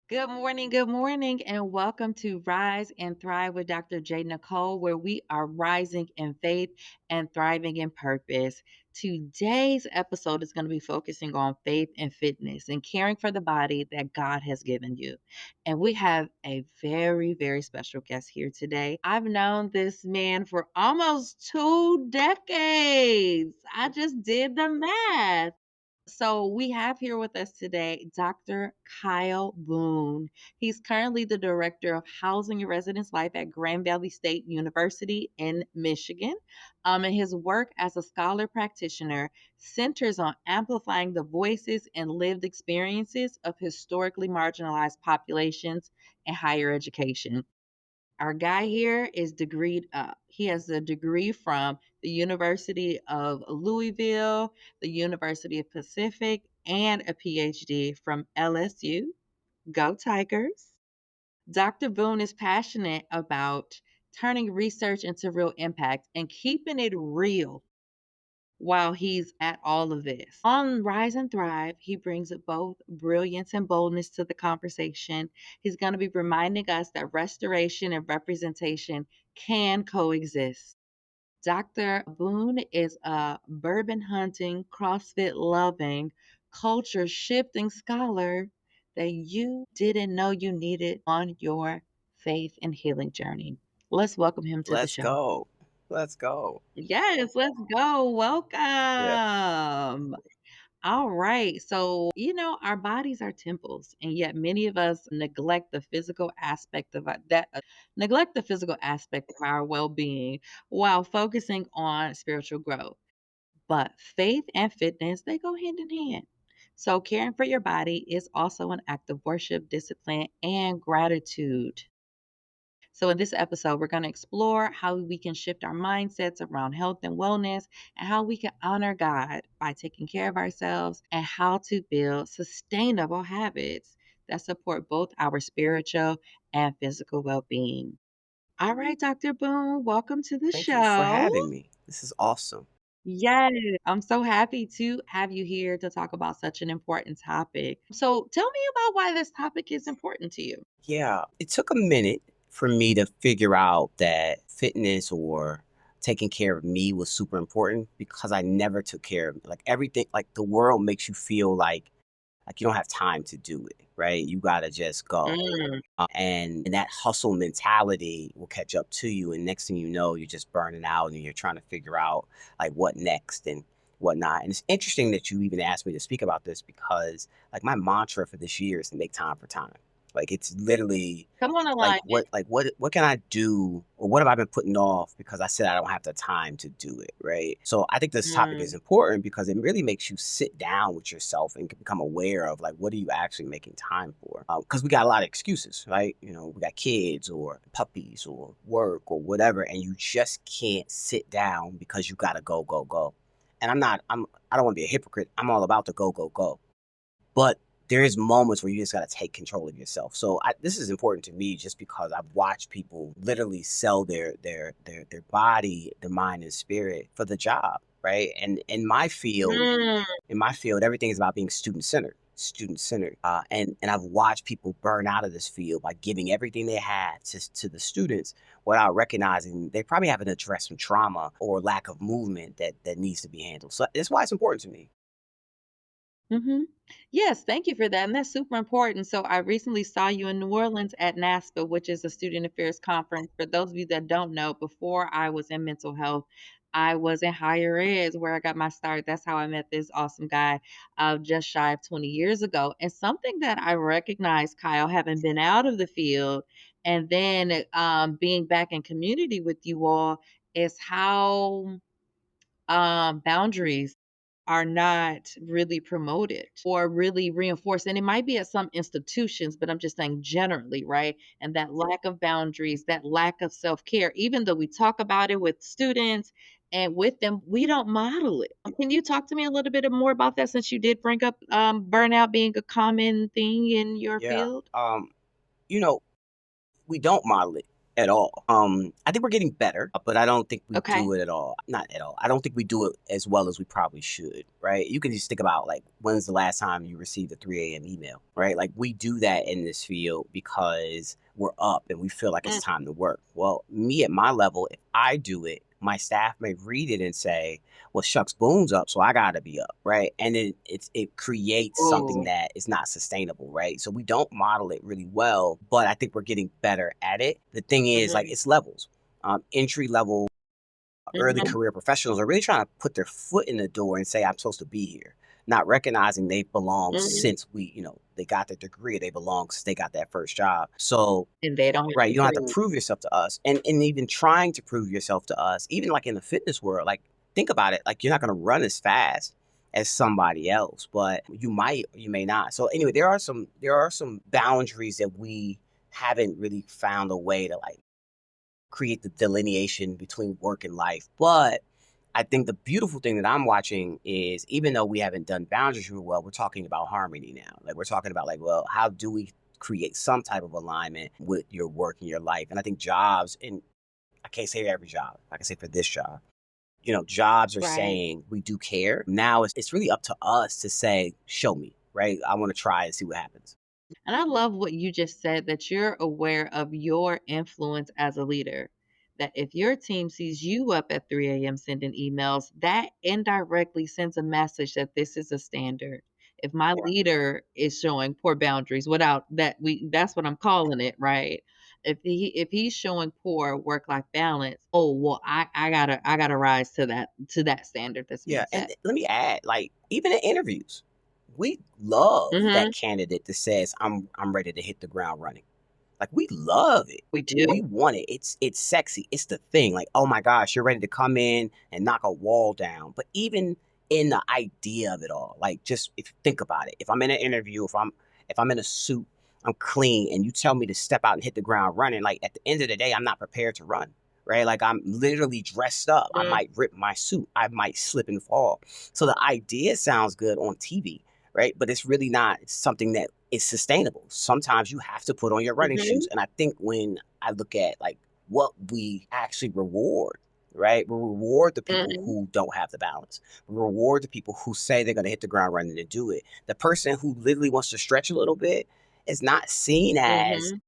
Good morning, and welcome to Rise and Thrive with Dr. J. Nicole, where we are rising in faith and thriving in purpose. Today's episode is going to be focusing on faith and fitness and caring for the body that God has given you. And we have a very, very special guest here today. I've known this man for almost 2 decades. I just did the math. So we have here with us today Dr. Kyle Boone. He's currently the director of Housing and Residence Life at Grand Valley State University in Michigan. And his work as a scholar practitioner centers on amplifying the voices and lived experiences of historically marginalized populations in higher education. Our guy here is degreed up. He has a degree from the University of Louisville, the University of Pacific, and a PhD from LSU. Go Tigers. Dr. Boone is passionate about turning research into real impact and keeping it real while he's at all of this. On Rise and Thrive, he brings both brilliance and boldness to the conversation. He's going to be reminding us that restoration and representation can coexist. Dr. Boone is a bourbon hunting, CrossFit loving, culture shifting scholar that you didn't know you needed on your faith and healing journey. Let's welcome him to the Let's show. go. Let's go. Yes, let's go. Yeah. Welcome. All right. So, our bodies are temples, and yet many of us neglect the physical aspect of our well-being while focusing on spiritual growth. But faith and fitness, they go hand in hand. So caring for your body is also an act of worship, discipline, and gratitude. So, in this episode, we're going to explore how we can shift our mindsets around health and wellness and how we can honor God by taking care of ourselves and how to build sustainable habits that support both our spiritual and physical well being. All right, Dr. Boone, welcome to the Thank you for show. having me. This is awesome. Yes, I'm so happy to have you here to talk about such an important topic. So, tell me about why this topic is important to you. Yeah. It took a minute for me to figure out that fitness or taking care of me was super important because I never took care of like everything like the world makes you feel like you don't have time to do it, right? You got to just go. Mm, And that hustle mentality will catch up to you. And next thing you know, you're just burning out and you're trying to figure out like what next and whatnot. And it's interesting that you even asked me to speak about this because like my mantra for this year is to make time for time. Like it's literally come on like alignment. what can I do or what have I been putting off because I said I don't have the time to do it, right? So I think this topic is Mm. important because it really makes you sit down with yourself and become aware of like what are you actually making time for? Because we got a lot of excuses, right? You know, we got kids or puppies or work or whatever, and you just can't sit down because you gotta go go go. And I don't want to be a hypocrite. I'm all about the go go go, but there is moments where you just got to take control of yourself. So this is important to me just because I've watched people literally sell their body, their mind and spirit for the job, right? And Mm, in my field, everything is about being student centered. And I've watched people burn out of this field by giving everything they had to the students without recognizing they probably haven't addressed some trauma or lack of movement that needs to be handled. So that's why it's important to me. mhm. Yes, thank you for that, and that's super important. So I recently saw you in New Orleans at NASPA, which is a student affairs conference. For those of you that don't know, before I was in mental health, I was in higher ed where I got my start. That's how I met this awesome guy, just shy of 20 years ago. And something that I recognized, Kyle, having been out of the field and then being back in community with you all, is how boundaries are not really promoted or really reinforced. And it might be at some institutions, but I'm just saying generally, right? And that lack of boundaries, that lack of self care, even though we talk about it with students and with them, we don't model it. Can you talk to me a little bit more about that since you did bring up burnout being a common thing in your Yeah. field? You know, we don't model it. at all. I think we're getting better, but I don't think we Okay. do it at all. Not at all. I don't think we do it as well as we probably should, right? You can just think about like when's the last time you received a 3 a.m. email, right? Like we do that in this field because we're up and we feel like it's Mm. time to work. Well, me at my level, if I do it, my staff may read it and say, well, shucks, Boone's up, so I gotta be up, right? And then it creates something Oh. that is not sustainable, right? So we don't model it really well, but I think we're getting better at it. The thing is, like, Mhm. it's levels. Entry level, early Mhm. career professionals are really trying to put their foot in the door and say, I'm supposed to be here, not recognizing they belong Mhm. since they got their degree, they belong since they got that first job. So And they don't have right, to you don't have to prove. prove yourself to us, and even trying to prove yourself to us, even like in the fitness world, like think about it, like you're not going to run as fast as somebody else, but you might, or you may not. So anyway, there are some boundaries that we haven't really found a way to like create the delineation between work and life. But I think the beautiful thing that I'm watching is even though we haven't done boundaries real well, we're talking about harmony now. Like we're talking about like, well, how do we create some type of alignment with your work and your life? And I think jobs, and I can't say every job, I can say for this job, jobs are Right. saying we do care. Now it's really up to us to say, show me, right? I want to try and see what happens. And I love what you just said, that you're aware of your influence as a leader. That if your team sees you up at 3 a.m. sending emails, that indirectly sends a message that this is a standard. If my Yeah. leader is showing poor boundaries without that, that's what I'm calling it, right? If he's showing poor work life balance, oh well, I gotta rise to that standard that's Yeah, being and set. let me add, like, even in interviews, we love that Hmm. candidate that says, I'm ready to hit the ground running. Like, we love it. We do. We want it. It's sexy. It's the thing. Like, oh my gosh, you're ready to come in and knock a wall down. But even in the idea of it all, like just if you think about it, if I'm in an interview, if I'm in a suit, I'm clean, and you tell me to step out and hit the ground running, like at the end of the day, I'm not prepared to run. Right? Like I'm literally dressed up. I Mm. might rip my suit. I might slip and fall. So the idea sounds good on TV, right? But it's really not something that is sustainable. Sometimes you have to put on your running Mhm. shoes. And I think when I look at like what we actually reward, right? We reward the people Mhm. who don't have the balance. We reward the people who say they're going to hit the ground running and do it. The person who literally wants to stretch a little bit is not seen as Mhm.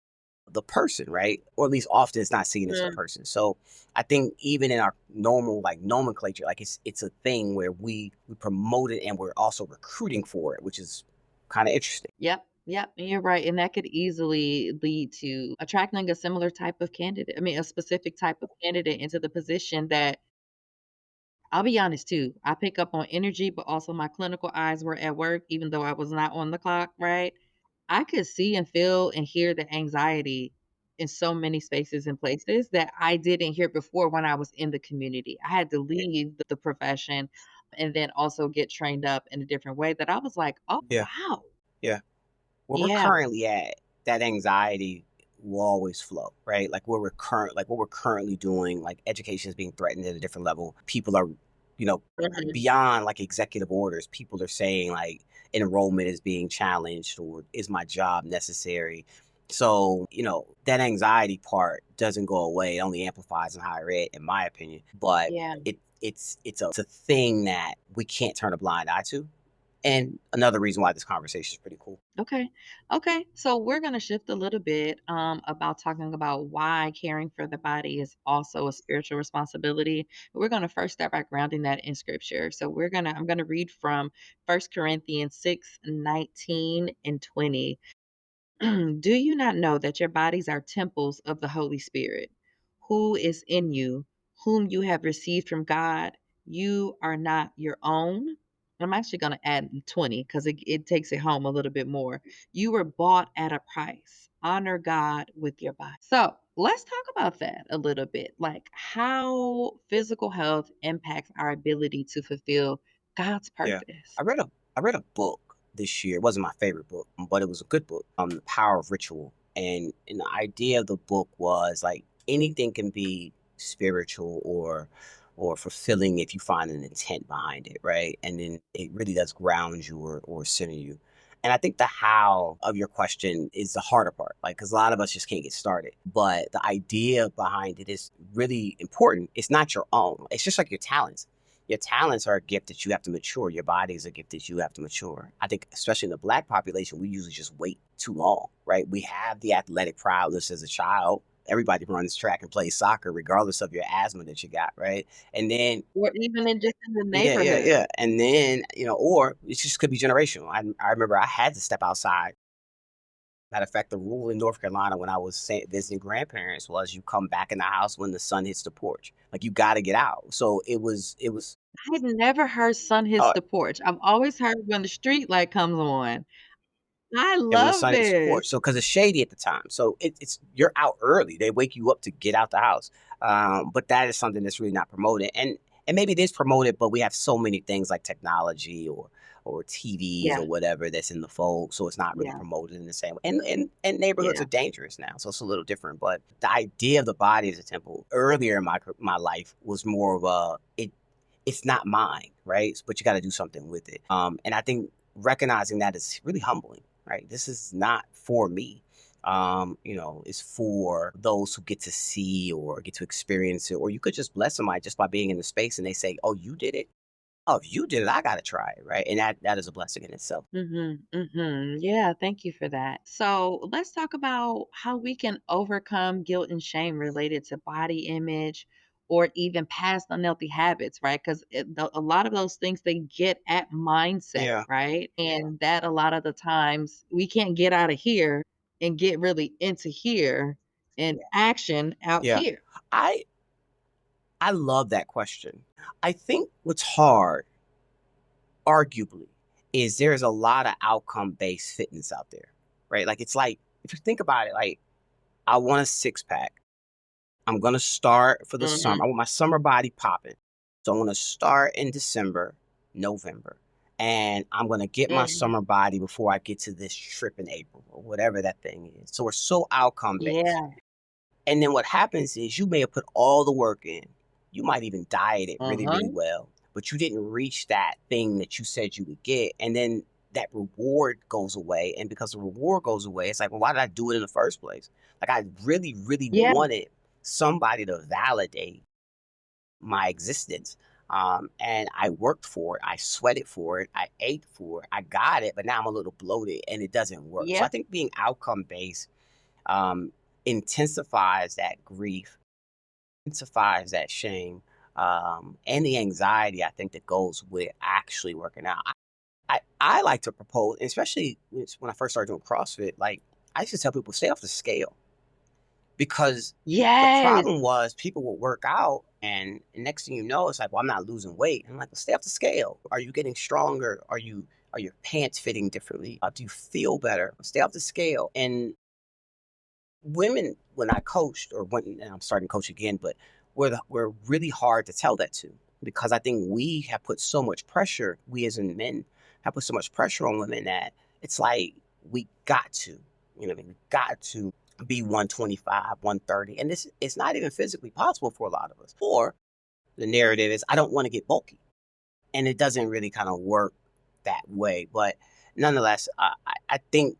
the person, right? Or at least often it's not seen as a Mm. person. So I think even in our normal like nomenclature, like it's a thing where we promote it and we're also recruiting for it, which is kind of interesting. Yep, yep, and you're right, and that could easily lead to attracting a similar type of candidate. I mean, a specific type of candidate into the position that I'll be honest too, I pick up on energy, but also my clinical eyes were at work, even though I was not on the clock, right? I could see and feel and hear the anxiety in so many spaces and places that I didn't hear before when I was in the community. I had to leave the profession and then also get trained up in a different way that I was like, oh, Yeah, wow. yeah. Where we're Yeah. currently at, that anxiety will always flow, right? Like what we're currently doing, like education is being threatened at a different level. People are, you know, Mhm. beyond like executive orders, people are saying like enrollment is being challenged or is my job necessary? So, that anxiety part doesn't go away. It only amplifies in higher ed, in my opinion. But Yeah. it's a thing that we can't turn a blind eye to. And another reason why this conversation is pretty cool. Okay. Okay. So we're going to shift a little bit about talking about why caring for the body is also a spiritual responsibility. We're going to first start by grounding that in scripture. So I'm going to read from First Corinthians 6:19 and 20. Do you not know that your bodies are temples of the Holy Spirit, who is in you, whom you have received from God? You are not your own. I'm actually going to add 20 because it takes it home a little bit more. You were bought at a price. Honor God with your body. So let's talk about that a little bit, like how physical health impacts our ability to fulfill God's Yeah. purpose. I read a book this year. It wasn't my favorite book, but it was a good book. The Power of Ritual. And the idea of the book was like anything can be spiritual or fulfilling if you find an intent behind it, right? And then it really does ground you or center you. And I think the how of your question is the harder part, like, because a lot of us just can't get started. But the idea behind it is really important. It's not your own. It's just like your talents. Your talents are a gift that you have to mature. Your body is a gift that you have to mature. I think, especially in the Black population, we usually just wait too long, right? We have the athletic prowess as a child. Everybody runs track and plays soccer, regardless of your asthma that you got, right? And then Or even in just in the yeah, yeah, neighborhood. yeah. And then, or it just could be generational. I remember I had to step outside. Matter of fact, the rule in North Carolina when I was visiting grandparents was you come back in the house when the sun hits the porch. Like you got to get out. So it was, I've never heard sun hits uh, the porch. I've always heard when the street light comes on. I and when the love sun hits the this. porch. So because it's shady at the time. So it's you're out early. They wake you up to get out the house. But that is something that's really not promoted. And maybe it is promoted, but we have so many things like technology or TVs Yeah, or whatever that's in the fold. So it's not really yeah, promoted in the same way. And neighborhoods yeah. are dangerous now. So it's a little different. But the idea of the body as a temple earlier in my life was more of it's not mine, right? But you got to do something with it. And I think recognizing that is really humbling, right? This is not for me. It's for those who get to see or get to experience it, or you could just bless somebody just by being in the space and they say, "Oh, you did it. Oh, if you did it, I got to try it," right? And that is a blessing in itself. Mhm, mhm. Yeah, thank you for that. So, let's talk about how we can overcome guilt and shame related to body image or even past unhealthy habits, right? Because a lot of those things they get at mindset, Yeah, right? And that a lot of the times we can't get out of here and get really into here and action out yeah. here. I I love that question. I think what's hard, arguably, is there's a lot of outcome based fitness out there, right? Like it's like if you think about it, like I want a six pack. I'm gonna start for the summer. Mhm. I want my summer body popping. So I'm gonna start in December, November, and I'm gonna get my Mhm. summer body before I get to this trip in April or whatever that thing is. So we're so outcome based. Yeah. And then what happens is you may have put all the work in. You might even diet it really, Uh-huh. really well, but you didn't reach that thing that you said you would get. And then that reward goes away. And because the reward goes away, it's like, well, why did I do it in the first place? Like I really, really Yeah. wanted somebody to validate my existence. And I worked for it. I sweated for it. I ate for it. I got it, but now I'm a little bloated and it doesn't work. So I Yep. think being outcome based um, intensifies that grief, intensifies that shame, and the anxiety I think that goes with actually working out. I like to propose, especially when I first started doing CrossFit, like I used to tell people stay off the scale because the Yes. problem was people would work out and next thing you know, it's like, well, I'm not losing weight. I'm like, well, stay off the scale. Are you getting stronger? Are your pants fitting differently? Do you feel better? Stay off the scale. And women when I coached or when and I'm starting to coach again, but we're really hard to tell that to because I think we have put so much pressure, we as in men have put so much pressure on women that it's like we got to, you know what I mean? We got to be 125, 130. And this it's not even physically possible for a lot of us. Or the narrative is I don't want to get bulky. And it doesn't really kind of work that way. But nonetheless, I think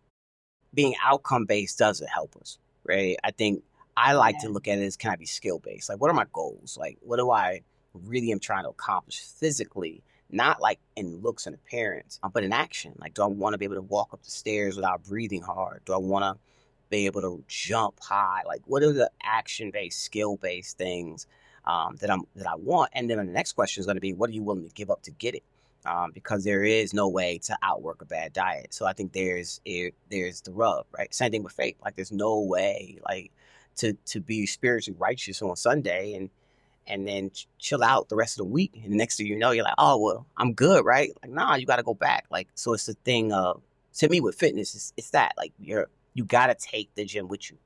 being outcome based doesn't help us, right? I think I like to Yeah. look at it as can I be skill based? Like, what are my goals? Like, what do I really am trying to accomplish physically? Not like in looks and appearance, but in action. Like, do I want to be able to walk up the stairs without breathing hard? Do I want to be able to jump high? Like, what are the action based, skill based things that I want? And then the next question is going to be, what are you willing to give up to get it? Because there is no way to outwork a bad diet. So I think there's the rub, right? Same thing with faith. Like there's no way like to be spiritually righteous on Sunday and then chill out the rest of the week. And the next thing you know, you're like, oh well, I'm good, right? Like nah, you got to go back. Like so, it's the thing of to me with fitness, it's that like you got to take the gym with you.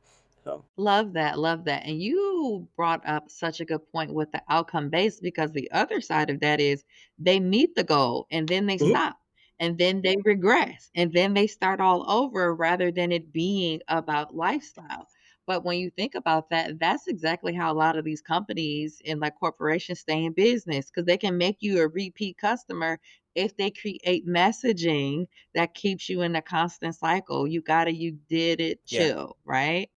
So Love that, love that. And you brought up such a good point with the outcome based because the other side of that is they meet the goal and then they mhm, stop and then they regress and then they start all over rather than it being about lifestyle. But when you think about that, that's exactly how a lot of these companies and like corporations stay in business because they can make you a repeat customer if they create messaging that keeps you in a constant cycle, you gotta, you did it, Yeah. chill, right?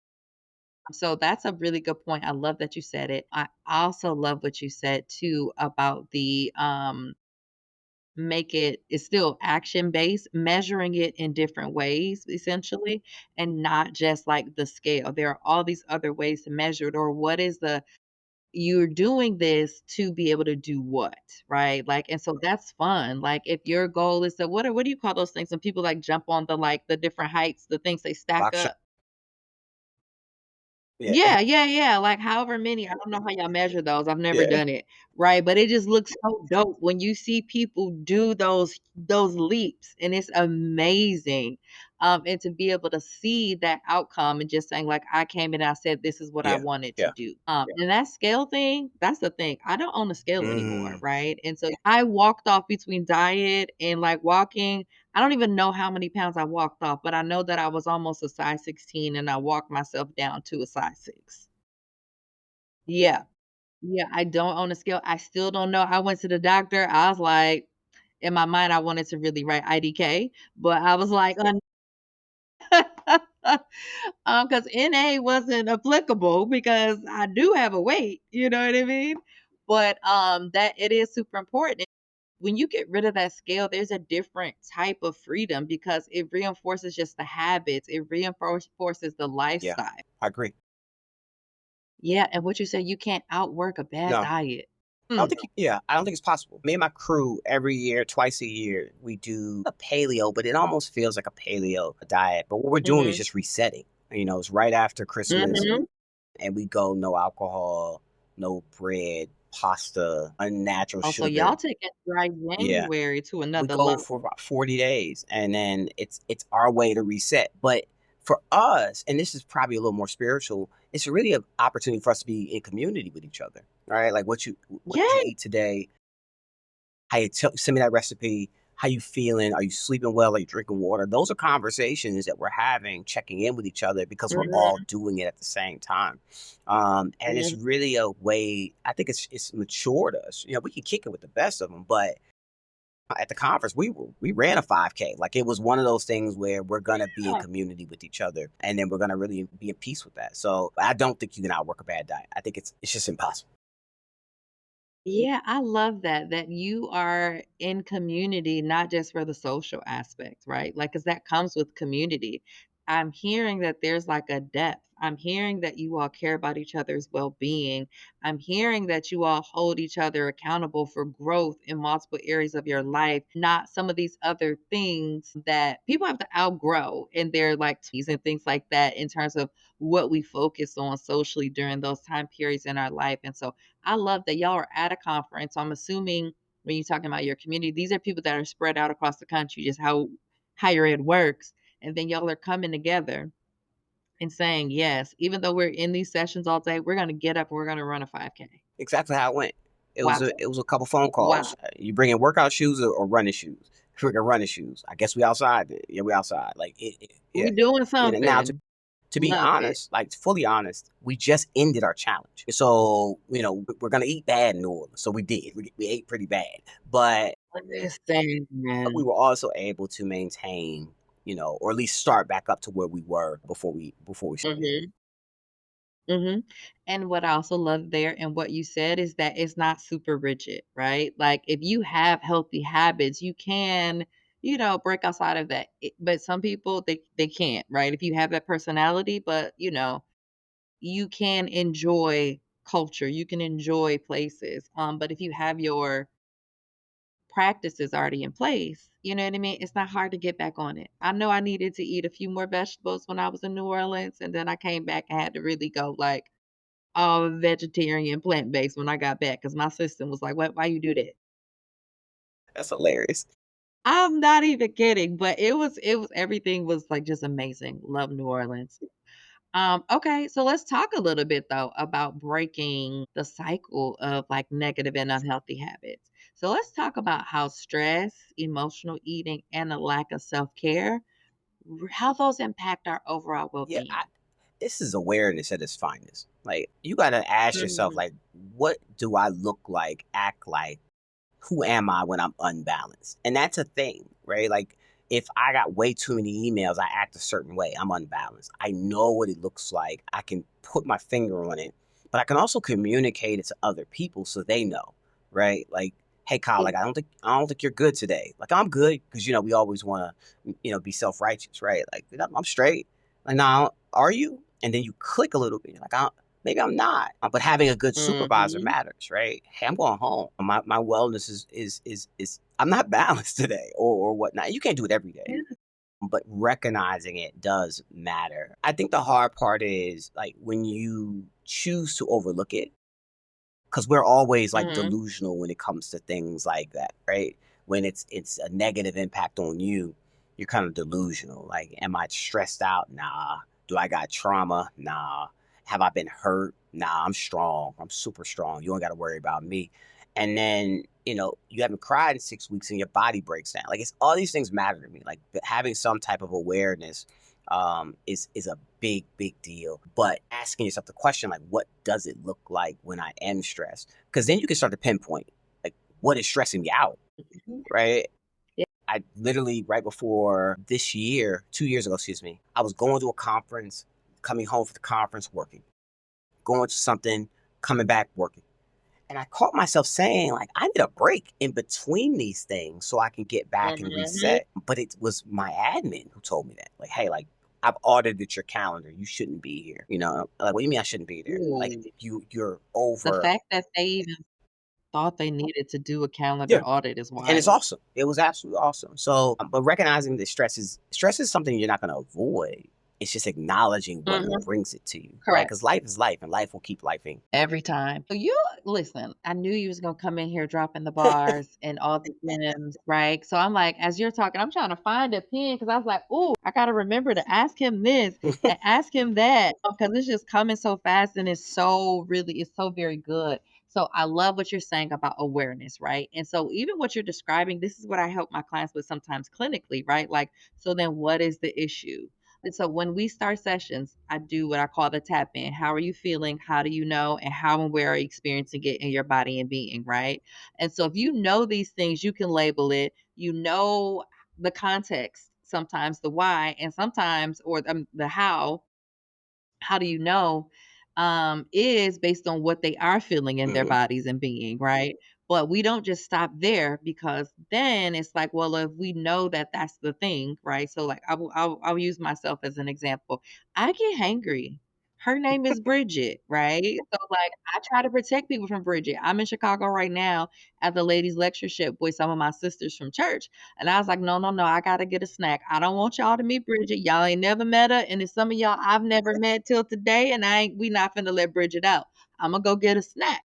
So that's a really good point. I love that you said it. I also love what you said too about the make it's still action based, measuring it in different ways essentially, and not just like the scale. There are all these other ways to measure it, or what is the, you're doing this to be able to do what, right? Like, and so that's fun. Like, if your goal is to, what do you call those things when people like jump on the, like the different heights, the things they stack Box shot. up? Yeah. Yeah, yeah, yeah, like, however many, I don't know how y'all measure those, I've never Yeah. done it, right? But it just looks so dope when you see people do those leaps, and it's amazing, and to be able to see that outcome and just saying, like, "I came and I said, 'This is what I Yeah. wanted to Yeah. do.'" And that scale thing, that's the thing, I don't own a scale anymore, Mm. right? And so I walked off between diet and, like, walking. I don't even know how many pounds I walked off, but I know that I was almost a size 16 and I walked myself down to a size 6. Yeah. Yeah, I don't own a scale. I still don't know. I went to the doctor. I was like, in my mind, I wanted to really write IDK, but I was like, because NA wasn't applicable because I do have a weight, you know what I mean? But that it is super important. When you get rid of that scale, there's a different type of freedom because it reinforces just the habits, it reinforces the Yeah. lifestyle. I agree. Yeah, and what you said, you can't outwork a bad No. diet. I don't Mm, think yeah, I don't think it's possible. Me and my crew every year, twice a year, we do a paleo, but it almost feels like a paleo diet. But what we're doing is mhm, just resetting. It's right after Christmas mhm. and we go no alcohol, no bread, pasta, unnatural Oh, so sugar. y'all taking dry Yeah. January to We another go for level. about 40 days and then it's our way to reset. But for us, and this is probably a little more spiritual, it's really an opportunity for us to be in community with each other. Right? Like what did you Yeah, eat today? Hey, send me that recipe. How you feeling? Are you sleeping well? Are you drinking water? Those are conversations that we're having, checking in with each other because we're all mhm, doing it at the same time. And it's mhm. really a way. I think it's matured us. We can kick it with the best of them, but at the conference, we ran a 5K. Like it was one of those things where we're gonna be in Yeah. community with each other, and then we're gonna really be at peace with that. So I don't think you can outwork a bad diet. I think it's just impossible. Yeah, I love that, that you are in community, not just for the social aspect, right? Like, because that comes with community. I'm hearing that there's like a depth. I'm hearing that you all care about each other's well being. I'm hearing that you all hold each other accountable for growth in multiple areas of your life, not some of these other things that people have to outgrow in their like teens and things like that in terms of what we focus on socially during those time periods in our life. And so I love that y'all are at a conference. I'm assuming when you're talking about your community, these are people that are spread out across the country, just how higher ed works. And then y'all are coming together and saying, yes, even though we're in these sessions all day, we're going to get up and we're going to run a 5K. Exactly how it went. Wow. It was a couple phone Wow. calls. You bring in workout shoes or running shoes? Freaking running shoes. I guess we outside. Then. Yeah, we outside. Like yeah. We doing Yeah. Now something. to be Love it. honest, like fully honest, we just ended our challenge. So we're gonna eat bad in New Orleans. So we did. We ate pretty bad, but Listen, we man. were also able to maintain, or at least start back up to where we were before we. Mhm. Mhm. And what I also love there and what you said is that it's not super rigid, right? Like if you have healthy habits, you can, break outside of that. But some people they can't, right? If you have that personality, but you can enjoy culture, you can enjoy places. But if you have your practices already in place, you know what I mean? It's not hard to get back on it. I know I needed to eat a few more vegetables when I was in New Orleans, and then I came back and had to really go like all vegetarian, plant-based when I got back because my system was like, "What? Why you do that?" That's hilarious. I'm not even kidding, but it was everything was, like, just amazing. Love New Orleans. Okay, so let's talk a little bit, though, about breaking the cycle of, like, negative and unhealthy habits. So let's talk about how stress, emotional eating, and a lack of self-care, how those impact our overall Yeah, well-being. this is awareness at its finest. Like you got to ask yourself, Mhm. like, what do I look like, act like? who am I when I'm unbalanced? And that's a thing, right? Like if I got way too many emails, I act a certain way. I'm unbalanced. I know what it looks like. I can put my finger on it, but I can also communicate it to other people so they know, right? Like, hey, Kyle, like I don't think you're good today. Like I'm good because we always want to be self righteous, right? Like I'm straight. Like now, are you? And then you click a little bit. You're like maybe I'm not. But having a good supervisor Mhm. matters, right? Hey, I'm going home. My wellness is I'm not balanced today or whatnot. You can't do it every day, Yeah. but recognizing it does matter. I think the hard part is like when you choose to overlook it, because we're always like Mhm. delusional when it comes to things like that, right? When it's a negative impact on you, you're kind of delusional. Like, am I stressed out? Nah. Do I got trauma? Nah. Have I been hurt? Nah, I'm strong. I'm super strong. You don't got to worry about me. And then, you haven't cried in 6 weeks and your body breaks down. Like, it's all these things matter to me. Like, having some type of awareness is a big deal. But asking yourself the question, like, what does it look like when I am stressed? Because then you can start to pinpoint, like, what is stressing me out, Mhm. right? Yeah. I literally, right before this year, 2 years ago, excuse me, I was going to a conference, coming home from the conference, working, going to something, coming back, working. And I caught myself saying, like, I need a break in between these things so I can get back and Mhm. reset. But it was my admin who told me that, like, hey, like, I've audited your calendar. You shouldn't be here. Like, what do you mean I shouldn't be there? Like, Ooh. you're The over. fact that they even thought they needed to do a calendar Yeah, audit is and it's wild. awesome. It was absolutely awesome. So, but recognizing that stress is something you're not going to avoid. It's just acknowledging what Mhm. brings it to you, right? Correct. Because life is life, and life will keep lifing. Every time. So you listen, I knew you was gonna come in here dropping the bars and all the gems, right? So I'm like, as you're talking, I'm trying to find a pen because I was like, "Ooh, I gotta remember to ask him this and ask him that," because it's just coming so fast and it's so very good. So I love what you're saying about awareness, right? And so even what you're describing, this is what I help my clients with sometimes clinically, right? Like, so then what is the issue? And so when we start sessions, I do what I call the tap in. How are you feeling? How do you know? And how and where are you experiencing it in your body and being, right? And so if you know these things, you can label it. You know the context, sometimes the why, and sometimes, or the how do you know, is based on what they are feeling in their Hmm. bodies and being, right? But we don't just stop there because then it's like, well, if we know that that's the thing, right? So, like, I'll use myself as an example. I get hangry. Her name is Bridget, right? So, like, I try to protect people from Bridget. I'm in Chicago right now at the ladies' lectureship with some of my sisters from church. And I was like, no, no, no, I gotta get a snack. I don't want y'all to meet Bridget. Y'all ain't never met her. And there's some of y'all I've never met till today. And we not finna let Bridget out. I'm gonna go get a snack.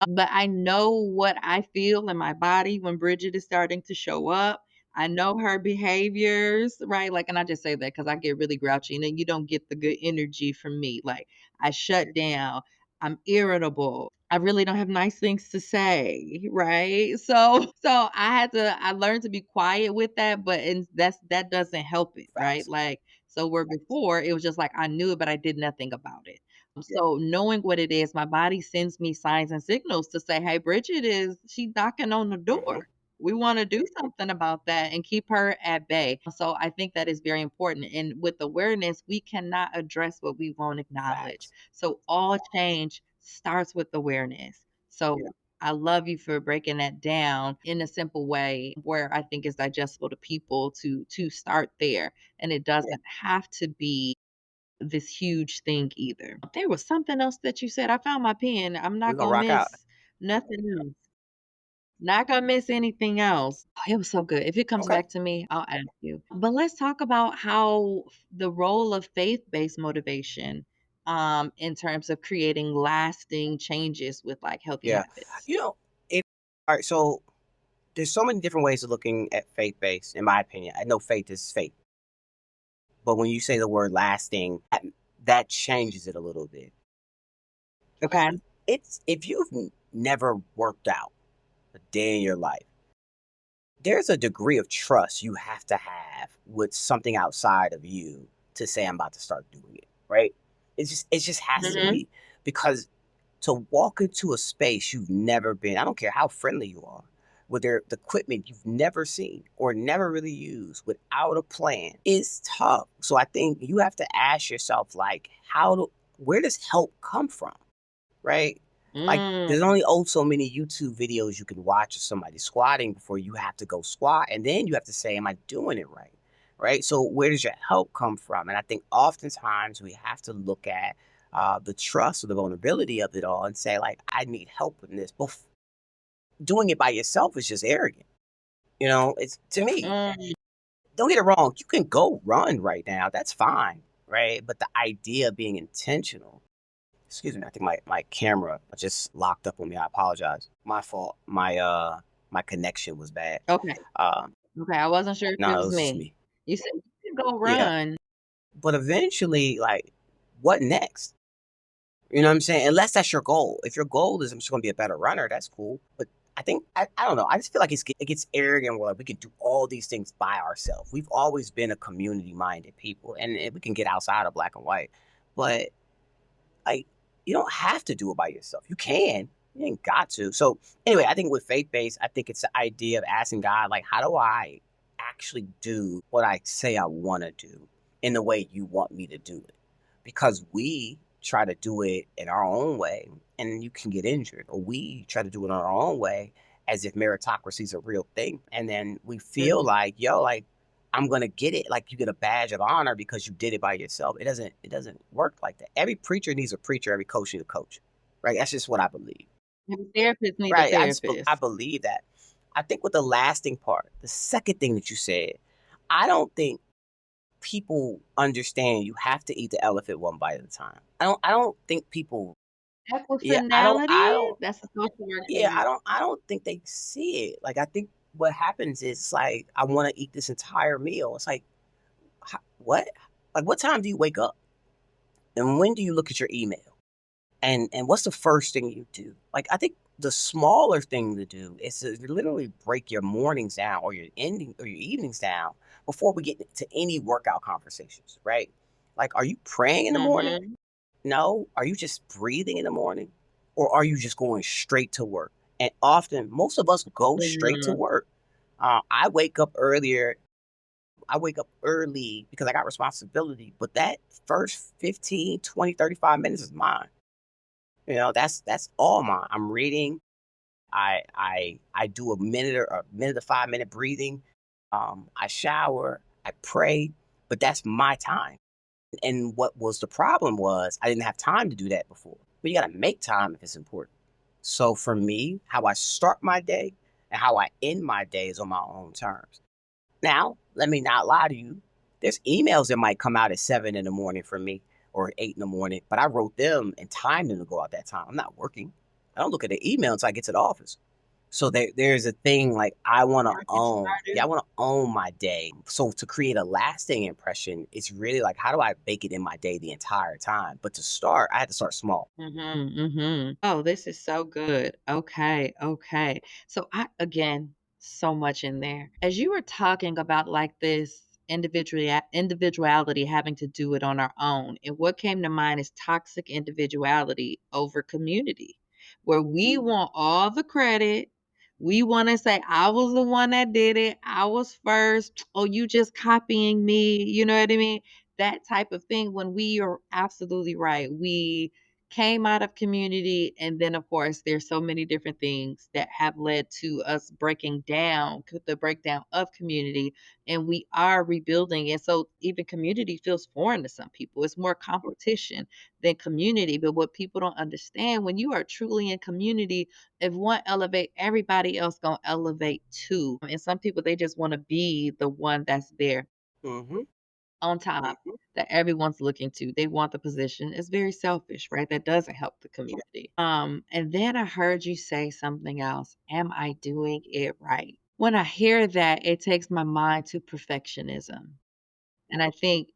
But I know what I feel in my body when Bridget is starting to show up. I know her behaviors, right? Like, and I just say that because I get really grouchy and then you don't get the good energy from me. Like, I shut down. I'm irritable. I really don't have nice things to say, right? So I learned to be quiet with that, but that doesn't help it, right? Facts. Like, so where before it was just like I knew it, but I did nothing about it. Yeah. So knowing what it is, my body sends me signs and signals to say, "Hey, Bridget is she knocking on the Hmm. door. We want to do something about that and keep her at bay." So I think that is very important. And with awareness, we cannot address what we won't acknowledge. Facts. So all change starts with awareness. So Yeah. I love you for breaking that down in a simple way where I think is digestible to people to start there. And it doesn't have to be this huge thing either. There was something else that you said. I found my pen. I'm We're not gonna gonna rock out. miss nothing else. Not gonna miss anything else. Oh, it was so good. If it comes Okay. back to me, I'll ask you. But let's talk about how the role of faith-based motivation in terms of creating lasting changes with like healthy Yeah. habits. You know, it. All right. So there's so many different ways of looking at faith based, in my opinion. I know faith is faith, but when you say the word lasting, that changes it a little bit. Okay. It's if you've never worked out a day in your life, there's a degree of trust you have to have with something outside of you to say I'm about to start doing it, right? It just has to Mhm. be because to walk into a space you've never been, I don't care how friendly you are, with their the equipment you've never seen or never really used without a plan is tough. So I think you have to ask yourself, like, where does help come from? Right? Like, there's Mm. only so many YouTube videos you can watch of somebody squatting before you have to go squat, and then you have to say, "Am I doing it right?" Right? So, where does your help come from? And I think oftentimes we have to look at the trust or the vulnerability of it all and say, like, "I need help in this." Doing it by yourself is just arrogant. It's to me. Mm. Don't get it wrong. You can go run right now. That's fine, right? But the idea of being intentional. Excuse me, I think my camera just locked up on me. I apologize. My fault. My connection was bad. Okay. Um, Okay. I wasn't sure if it no, it was was just me. me. You said you can go Yeah. run. But eventually, like, what next? You know what I'm saying? Unless that's your goal. If your goal is I'm just gonna be a better runner, that's cool. But I don't know. I just feel like it gets arrogant where like we can do all these things by ourselves. We've always been a community minded people, and we can get outside of black and white. But like, you don't have to do it by yourself. You can. You ain't got to. So anyway, I think with faith based, I think it's the idea of asking God, like, how do I actually do what I say I want to do in the way you want me to do it? Because we try to do it in our own way and you can get injured, or we try to do it in our own way as if meritocracy is a real thing. And then we feel Mhm. like, yo, like, I'm gonna get it. Like you get a badge of honor because you did it by yourself. It doesn't work like that. Every preacher needs a preacher, every coach needs a coach. Right? That's just what I believe. Every therapist need a Right. I therapist. believe that. I think with the lasting part, the second thing that you said, I don't think people understand you have to eat the elephant one bite at a time. I don't think people yeah, Equifinality? I don't That's a social work yeah, term. I don't think they see it. Like I think what happens is like I want to eat this entire meal. It's like what? Like what time do you wake up? And when do you look at your email? And what's the first thing you do? Like I think the smaller thing to do is to literally break your mornings down or your ending or your evenings down before we get to any workout conversations, right? Like are you praying in the morning? Mhm. No. Are you just breathing in the morning? Or are you just going straight to work? And often most of us go straight to Mhm. work. I wake up earlier. I wake up early because I got responsibility, but that first 15, 20, 35 minutes is mine. That's all mine. I'm reading. I do a minute to 5 minute breathing. I shower. I pray, but that's my time. And what was the problem was I didn't have time to do that before. But you got to make time if it's important. So for me, how I start my day and how I end my day is on my own terms. Now, let me not lie to you. There's emails that might come out at 7 in the morning for me or 8 in the morning, but I wrote them and timed them to go out that time. I'm not working. I don't look at the email until I get to the office. So there's a thing like I want to Gotta get own. Yeah, I started. want to own my day. So to create a lasting impression, it's really like how do I bake it in my day the entire time? But to start, I had to start small. Mhm, mhm. Oh, this is so good. Okay, okay. So again, so much in there. As you were talking about like this individuality having to do it on our own, and what came to mind is toxic individuality over community, where we want all the credit. We want to say, I was the one that did it. I was first. Oh, you just copying me. You know what I mean? That type of thing when we are absolutely right. We came out of community, and then of course there's so many different things that have led to us breaking down, the breakdown of community, and we are rebuilding. And so even community feels foreign to some people. It's more competition than community. But what people don't understand, when you are truly in community, if one elevate, everybody else gonna elevate too. And some people, they just want to be the one that's there Hmm. on top, that everyone's looking to. They want the position. It's very selfish, right? That doesn't help the community. And then I heard you say something else. Am I doing it right? When I hear that, it takes my mind to perfectionism. And I think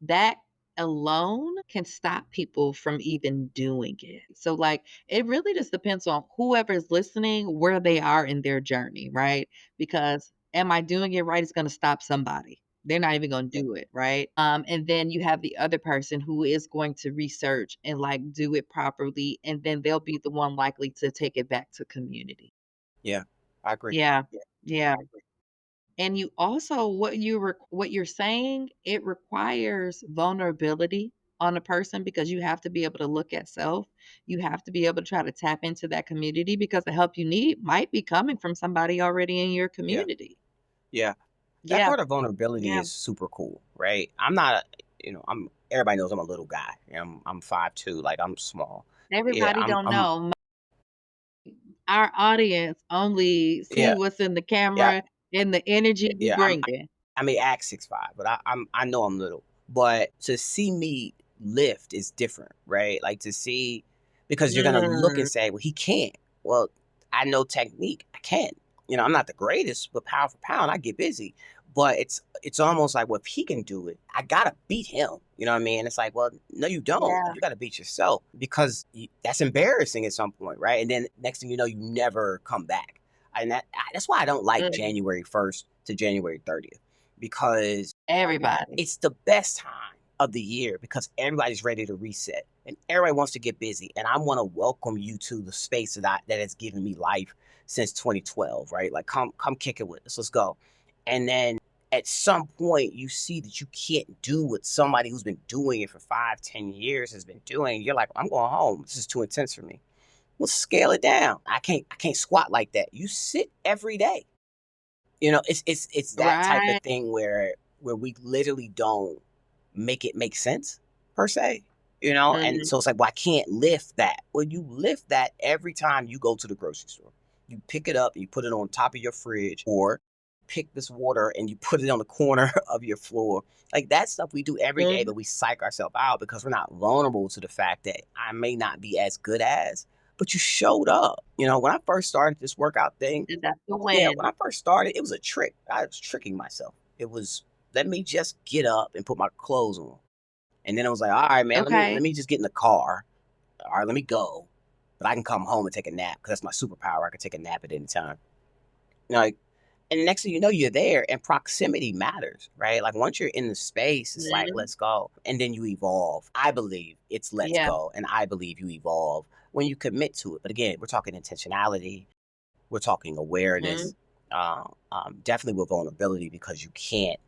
that alone can stop people from even doing it. So, like, it really just depends on whoever's listening, where they are in their journey, right? Because am I doing it right is going to stop somebody. They're not even going to do it, right? And then you have the other person who is going to research and like do it properly, and then they'll be the one likely to take it back to community. Yeah. I agree. Yeah. Yeah. Yeah. And you also what you're saying, it requires vulnerability on a person because you have to be able to look at self. You have to be able to try to tap into that community because the help you need might be coming from somebody already in your Yeah. community. Yeah. That Yeah. part of vulnerability Yeah. is super cool, right? I'm not a, I'm everybody knows I'm a little guy. I'm 5'2", like I'm small. Yeah, Everybody don't I'm know. Our audience only see yeah, what's in the yeah, camera and the energy we yeah. bringing. I may act 6'5", but I know I'm little. But to see me lift is different, right? Like to see because you're gonna look and Mm, say, well, he can't. Well, I know technique. I can. I'm not the greatest, but pound for pound, I get busy. But it's almost like, well, if he can do it, I gotta beat him. You know what I mean? It's like, well, no, you don't. yeah. You gotta beat yourself because that's embarrassing at some point, right? And then next thing you know, you never come back. And that's why I don't like Mm, January 1st to January 30th because everybody. it's the best time of the year because everybody's ready to reset and everybody wants to get busy. And I want to welcome you to the space that has given me life since 2012, right? Like come kick it with us. Let's go. And then at some point you see that you can't do what somebody who's been doing it for 5, 10 years has been doing. You're like, I'm going home. This is too intense for me. Well, scale it down. I can't squat like that. You sit every day. It's that type of Right. thing where we literally don't make it make sense per se. And Mhm. so it's like, well, I can't lift that. Well, you lift that every time you go to the grocery store. You pick it up and you put it on top of your fridge, or pick this water and you put it on the corner of your floor. Like that stuff we do every day, Mhm. but we psych ourselves out because we're not vulnerable to the fact that I may not be as good as, but you showed up. When I first started this workout thing, And that's the yeah, when win. I first started, it was a trick. I was tricking myself. It was, let me just get up and put my clothes on. And then it was like, all right, man, let Okay. me just get in the car. All right, let me go. But I can come home and take a nap because that's my superpower. I can take a nap at any time. Like, and the next thing you know, you're there, and proximity matters, right? Like once you're in the space, it's like, Mhm. let's go. And then you evolve. I believe it's let's Yeah. go. And I believe you evolve when you commit to it. But again, we're talking intentionality, we're talking Mhm. awareness, definitely with vulnerability because you can't,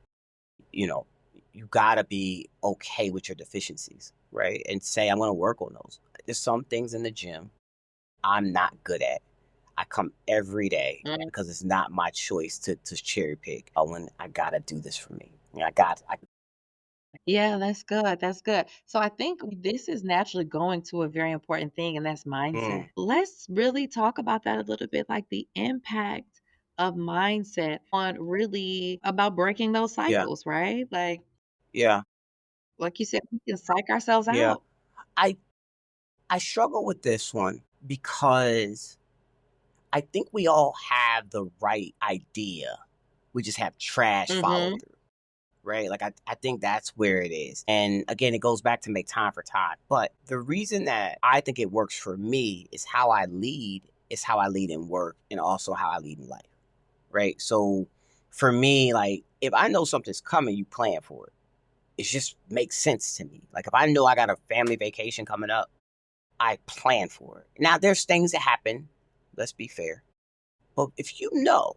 you know, you gotta be okay with your deficiencies, right? And say, I'm gonna work on those. There's some things in the gym I'm not good at. I come every day Mhm. because it's not my choice to cherry pick when I gotta do this for me. Yeah, I Yeah, that's good, that's good. So I think this is naturally going to a very important thing, and that's mindset. mm, Let's really talk about that a little bit, like the impact of mindset on really about breaking those yeah, cycles, right? yeah, Like you said, we can psych ourselves yeah. out. I I struggle with this one because I think we all have the right idea. We just have trash follow Mhm. through, right? Like I think that's where it is. And again, it goes back to make time for time. But the reason that I think it works for me is how I lead in work and also how I lead in life. Right. So for me, like if I know something's coming, you plan for it. It just makes sense to me. Like if I know I got a family vacation coming up, I plan for it. Now there's things that happen, let's be fair. But if you know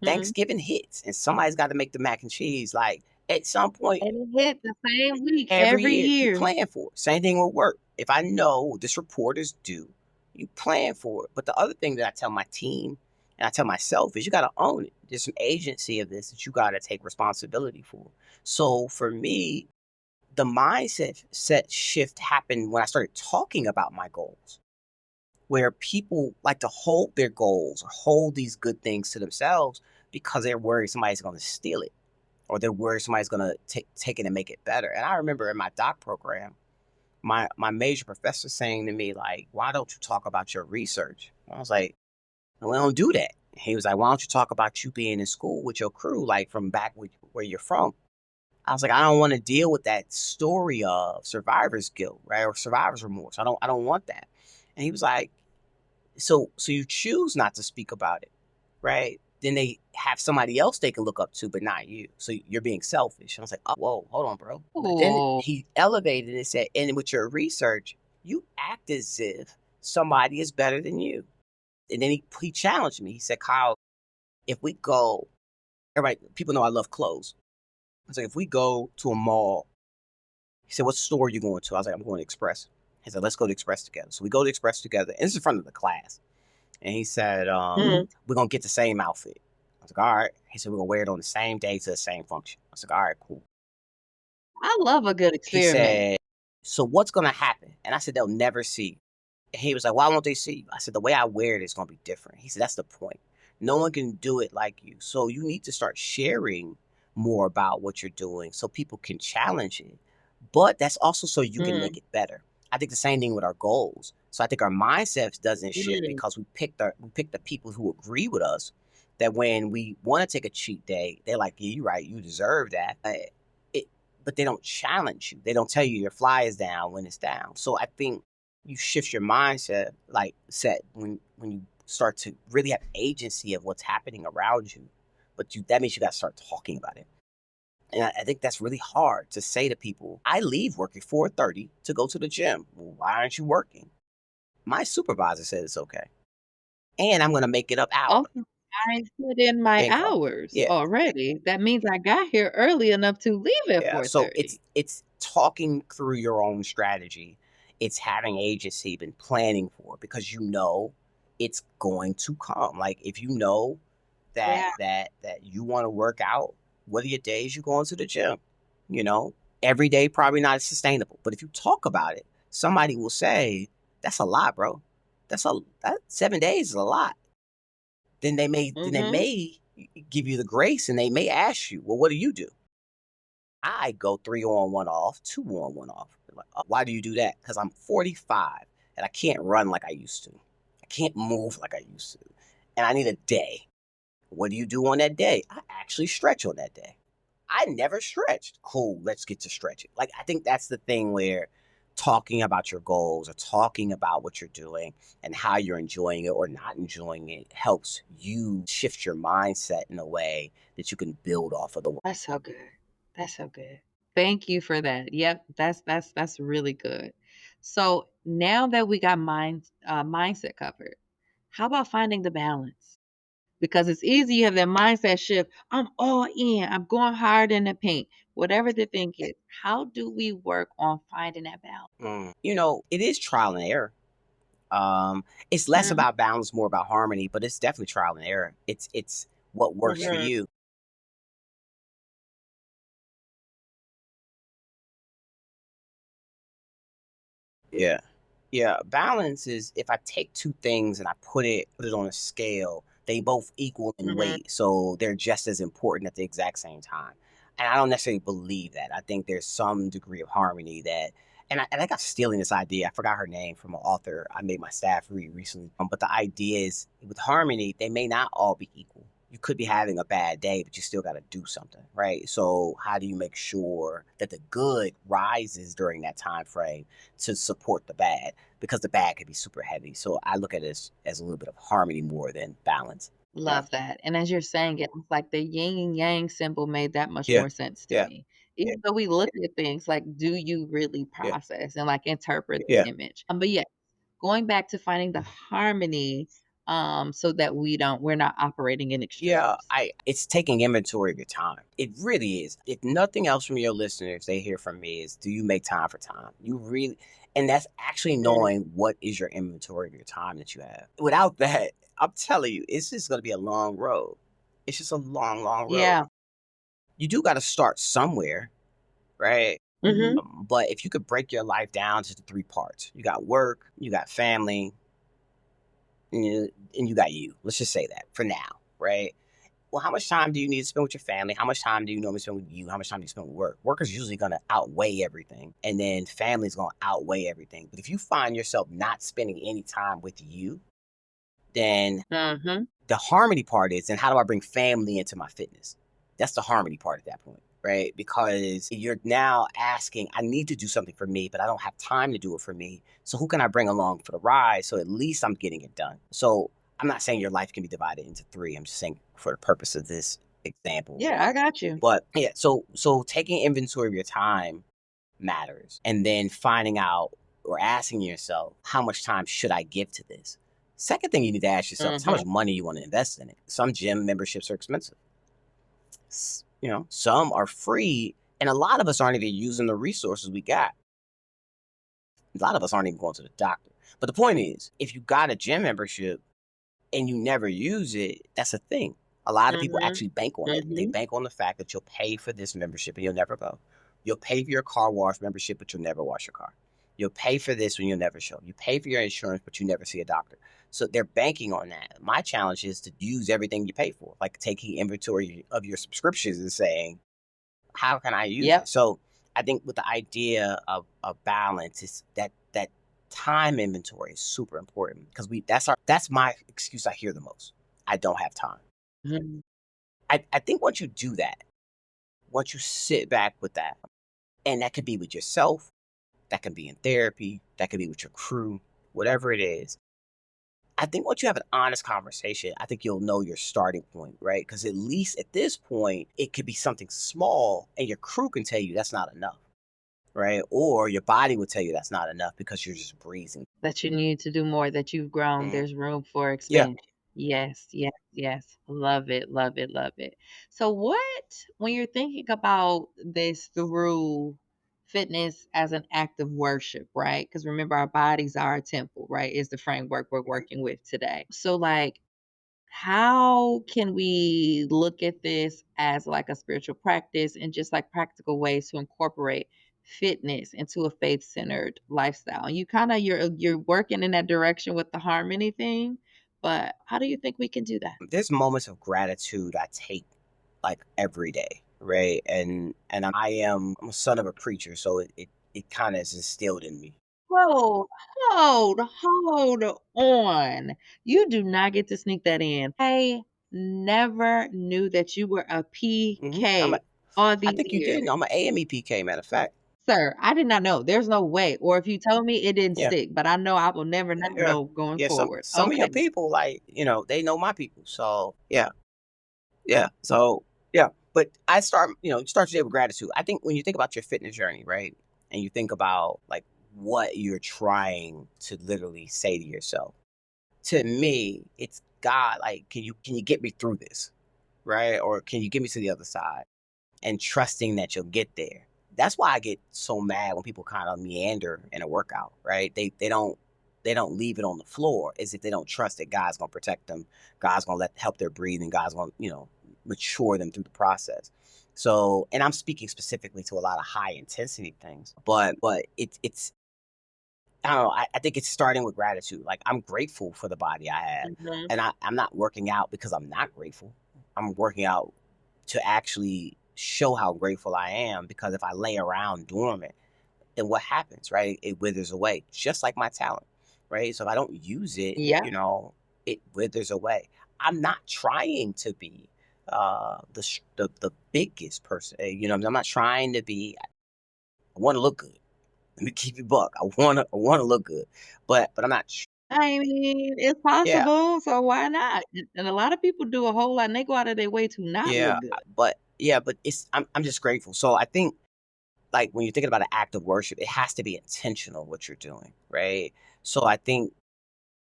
Mhm. Thanksgiving hits and somebody's got to make the mac and cheese, like at some point And it hit the same week every every year, you year. plan for it. Same thing with work. If I know this report is due, you plan for it. But the other thing that I tell my team and I tell myself is you got to own it. There's some agency of this that you got to take responsibility for. So for me, the mindset set shift happened when I started talking about my goals, where people like to hold their goals or hold these good things to themselves because they're worried somebody's going to steal it or they're worried somebody's going to take it and make it better. And I remember in my doc program, my major professor saying to me, like, why don't you talk about your research? I was like, we don't do that. He was like, why don't you talk about you being in school with your crew, like from back where you're from? I was like, I don't want to deal with that story of survivor's guilt, right? Or survivor's remorse. I don't want that. And he was like, so you choose not to speak about it, right? Then they have somebody else they can look up to, but not you. So you're being selfish. And I was like, oh, whoa, hold on, bro. But then Ooh. he elevated and said, and with your research, you act as if somebody is better than you. And then he challenged me. He said, Kyle, if we go, everybody, people know I love clothes. I was like, if we go to a mall, he said, what store are you going to? I was like, I'm going to Express. He said, let's go to Express together. So we go to Express together. And this is in front of the class. And he said, Mhm. we're going to get the same outfit. I was like, all right. He said, we're going to wear it on the same day to the same function. I was like, all right, cool. I love a good He experiment. said, so what's going to happen? And I said, they'll never see. And he was like, why won't they see you? I said, the way I wear it is going to be different. He said, that's the point. No one can do it like you. So you need to start sharing more about what you're doing so people can challenge it. But that's also so you can Mm, make it better. I think the same thing with our goals. So I think our mindset doesn't shift mm, because we pick the people who agree with us. That when we want to take a cheat day, they're like, yeah, you're right, you deserve that. It, but they don't challenge you. They don't tell you your fly is down when it's down. So I think you shift your mindset, like set when you start to really have agency of what's happening around you. But that means you got to start talking about it. And I think that's really hard to say to people. I leave work at 4:30 to go to the gym. Well, why aren't you working? My supervisor said it's okay, and I'm going to make it up hour awesome. I put in my income. hours Yeah, already. That means I got here early enough to leave at yeah. So 4:30. it's talking through your own strategy. It's having agency, been planning for it because you know it's going to come. Like if you know that Yeah. you want to work out, what are your days you going to the gym? You know, every day probably not sustainable, but if you talk about it, somebody will say, "That's a lot, bro. That 7 days is a lot." Then they Mhm. may give you the grace, and they may ask you, "Well, what do you do?" I go 3 on, 1 off, 2 on, 1 off. They're like, why do you do that? Because I'm 45 and I can't run like I used to. I can't move like I used to, and I need a day. What do you do on that day? I actually stretch on that day. I never stretched. Cool, let's get to stretching. Like, I think that's the thing where talking about your goals or talking about what you're doing and how you're enjoying it or not enjoying it helps you shift your mindset in a way that you can build off of the. That's so good. That's so good. Thank you for that. Yep, that's really good. So now that we got mindset covered, how about finding the balance? Because it's easy, you have that mindset shift. I'm all in. I'm going hard in the paint. Whatever the thing is, how do we work on finding that balance? It is trial and error. It's less Mhm, about balance, more about harmony, but it's definitely trial and error. It's what works for mhm, you. Yeah. Yeah, balance is if I take two things and I put it on a scale, they both equal in mhm. weight, so they're just as important at the exact same time. And I don't necessarily believe that. I think there's some degree of harmony that, and I got stealing this idea. I forgot her name from an author I made my staff read recently. But the idea is with harmony, they may not all be equal. You could be having a bad day, but you still got to do something, right? So how do you make sure that the good rises during that time frame to support the bad? Because the bag can be super heavy. So I look at it as a little bit of harmony more than balance. Yeah. Love that. And as you're saying it, it's like the yin and yang symbol made that much Yeah. more sense to Yeah. me. Even though we look at things like, do you really Yeah. process and like interpret the Yeah. image? But yeah, going back to finding the harmony, so that we're not operating in Yeah. extremes. It's taking inventory of your time. It really is. If nothing else from your listeners, they hear from me is, do you make time for time? You really, and that's actually Mm, knowing what is your inventory of your time that you have. Without that, I'm telling you, it's just going to be a long road. It's just a long, long road. yeah. You do got to start somewhere, right? Mhm. But if you could break your life down to the three parts, you got work, you got family, and you got you. Let's just say that for now, right? Well, how much time do you need to spend with your family? How much time do you normally spend with you? How much time do you spend with work? Work is usually going to outweigh everything, and then family is going to outweigh everything. But if you find yourself not spending any time with you, then Mhm. the harmony part is, and how do I bring family into my fitness? That's the harmony part at that point, right? Because you're now asking, I need to do something for me, but I don't have time to do it for me. So who can I bring along for the ride? So at least I'm getting it done. So I'm not saying your life can be divided into three. I'm just saying for the purpose of this example. Yeah, I got you. But yeah, so taking inventory of your time matters. And then finding out or asking yourself, how much time should I give to this? Second thing you need to ask yourself is how Mhm. much money you want to invest in it. Some gym memberships are expensive. Some are free, and a lot of us aren't even using the resources we got. A lot of us aren't even going to the doctor. But the point is, if you got a gym membership and you never use it, that's a thing. A lot of people Mhm. actually bank on it. They Mhm. bank on the fact that you'll pay for this membership and you'll never go. You'll pay for your car wash membership, but you'll never wash your car. You'll pay for this when you'll never show. You pay for your insurance, but you never see a doctor. So they're banking on that. My challenge is to use everything you pay for, like taking inventory of your subscriptions and saying, how can I use it? Yep. So I think with the idea of balance is that time inventory is super important because that's my excuse I hear the most. I don't have time. Mhm. I think once you do that, once you sit back with that, and that could be with yourself, that can be in therapy, that could be with your crew, whatever it is. I think once you have an honest conversation, I think you'll know your starting point, right? Because at least at this point, it could be something small, and your crew can tell you that's not enough, right? Or your body will tell you that's not enough because you're just breathing. That you need to do more, that you've grown, Mhm. there's room for Yeah. expansion. Yes, yes, yes. Love it, love it, love it. So what when you're thinking about this through fitness as an act of worship, right? Because remember our bodies are a temple, right? Is the framework we're Mhm. working with today. So like how can we look at this as like a spiritual practice and just like practical ways to incorporate fitness into a faith-centered lifestyle? And you kind of you're working in that direction with the harmony thing, but how do you think we can do that? There's moments of gratitude I take like every day, right? And I'm a son of a preacher, so it kind of is instilled in me. Hold, hold on. You do not get to sneak that in. I never knew that you were a I'm a, PK all I these think you years. did. I'm an AMEPK, matter of fact. Sir, I did not know. There's no way. Or if you told me, it didn't Yeah, stick, but I know I will never not yeah, know going yeah. Some forward. some of Okay. your people, like they know my people. So yeah, yeah. So yeah. But I start your day with gratitude. I think when you think about your fitness journey, right, and you think about like what you're trying to literally say to yourself. To me, it's God. Like, can you get me through this, right? Or can you get me to the other side? And trusting that you'll get there. That's why I get so mad when people kind of meander in a workout, right? They don't leave it on the floor as if they don't trust that God's gonna protect them, God's gonna help their breathing, God's gonna, mature them through the process. So, and I'm speaking specifically to a lot of high intensity things, but it's I don't know. I think it's starting with gratitude. Like I'm grateful for the body I have, Mhm. and I'm not working out because I'm not grateful. I'm working out to actually show how grateful I am because if I lay around dormant, then what happens, right? It withers away, just like my talent, right? So if I don't use it, Yeah. it withers away. I'm not trying to be the biggest person. I'm not trying to be. I want to look good. Let me keep it buck. I wanna look good, but I'm not. I mean, it's Yeah, possible, so why not? And a lot of people do a whole lot, and they go out of their way to not yeah, look good. but I'm just grateful. So I think like when you're thinking about an act of worship, it has to be intentional what you're doing, right? So I think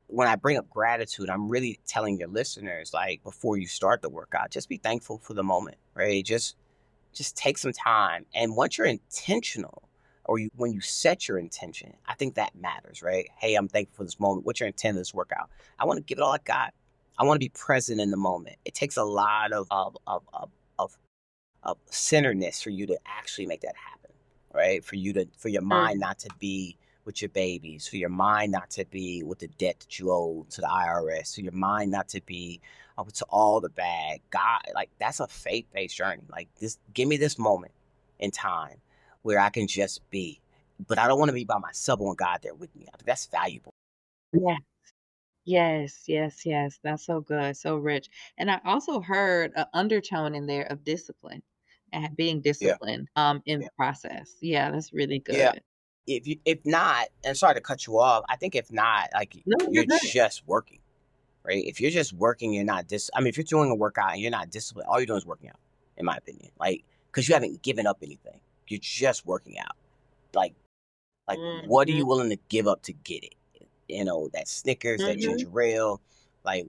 when I bring up gratitude, I'm really telling your listeners like before you start the workout, just be thankful for the moment, right? Just take some time. And once you're intentional, or when you set your intention, I think that matters, right? Hey, I'm thankful for this moment. What's your intent of this workout? I want to give it all I got. I want to be present in the moment. It takes a lot of centeredness for you to actually make that happen, right? For your mind Mm. not to be with your babies, for your mind not to be with the debt that you owe to the IRS, for your mind not to be to all the bad. God, like that's a faith based journey. Like this, give me this moment in time where I can just be, but I don't want to be by myself. I want God there with me. I think that's valuable. Yeah. Yes, yes, yes. That's so good, so rich. And I also heard an undertone in there of discipline and being Yeah, disciplined in yeah, the process. Yeah, that's really yeah. good. If not, and sorry to cut you off, I think if not, like No, you're you're good. just working. Right? If you're just working, you're not I mean, if you're doing a workout and you're not disciplined, all you're doing is working out, in my opinion. Like, because you haven't given up anything. You're just working out. Like, what are Mhm. you willing to give up to get it? that Snickers, that Mhm. ginger ale, like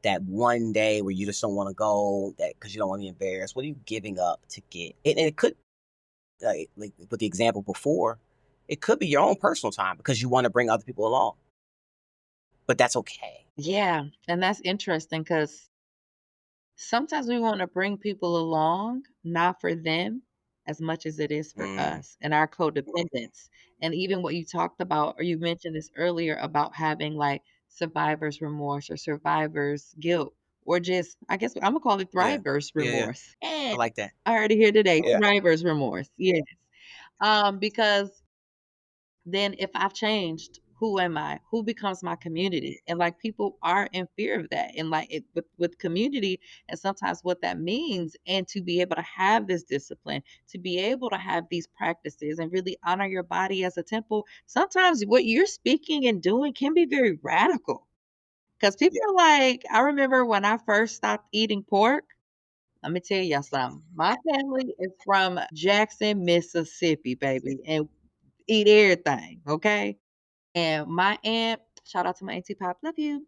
that one day where you just don't want to go, that because you don't want to be embarrassed. What are you giving up to get? And it could, like with the example before, it could be your own personal time because you want to bring other people along, but that's okay. Yeah, and that's interesting because sometimes we wanna bring people along, not for them as much as it is for Mm, us and our codependence. And even what you talked about, or you mentioned this earlier about having, like, survivor's remorse or survivor's guilt, or just I guess Imma call it yeah, thriver's yeah, remorse. I And like that. I heard it here today, Yeah. thriver's remorse, yes. Because then if I've changed, who am I? Who becomes my community? And like people are in fear of that. And like with community and sometimes what that means, and to be able to have this discipline, to be able to have these practices and really honor your body as a temple, sometimes what you're speaking and doing can be very radical. Because people Yeah. are like, I remember when I first stopped eating pork. Let me tell y'all something. My family is from Jackson, Mississippi, baby, and eat everything, okay? And my aunt, shout out to my auntie Pop, love you.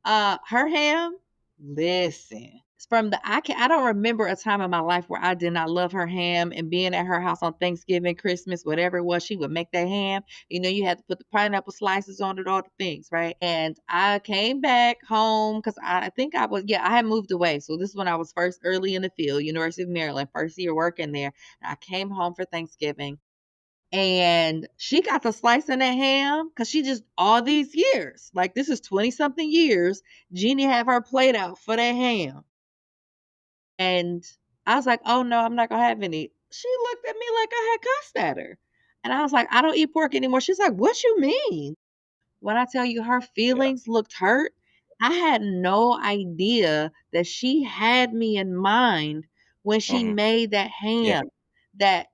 Her ham, listen. It's from the I don't remember a time in my life where I did not love her ham and being at her house on Thanksgiving, Christmas, whatever it was, she would make that ham. You had to put the pineapple slices on it, all the things, right? And I came back home because I think I had moved away. So this is when I was first early in the field, University of Maryland, first year working there. And I came home for Thanksgiving and she got to slicing that ham because she just all these years, like this is 20 something years, Jeannie have her plate out for that ham. And I was like, oh no, I'm not gonna have any. She looked at me like I had cussed at her. And I was like, I don't eat pork anymore. She's like, what you mean? When I tell you her Yeah. feelings looked hurt, I had no idea that she had me in mind when she Hmm. made that Yeah. ham, that,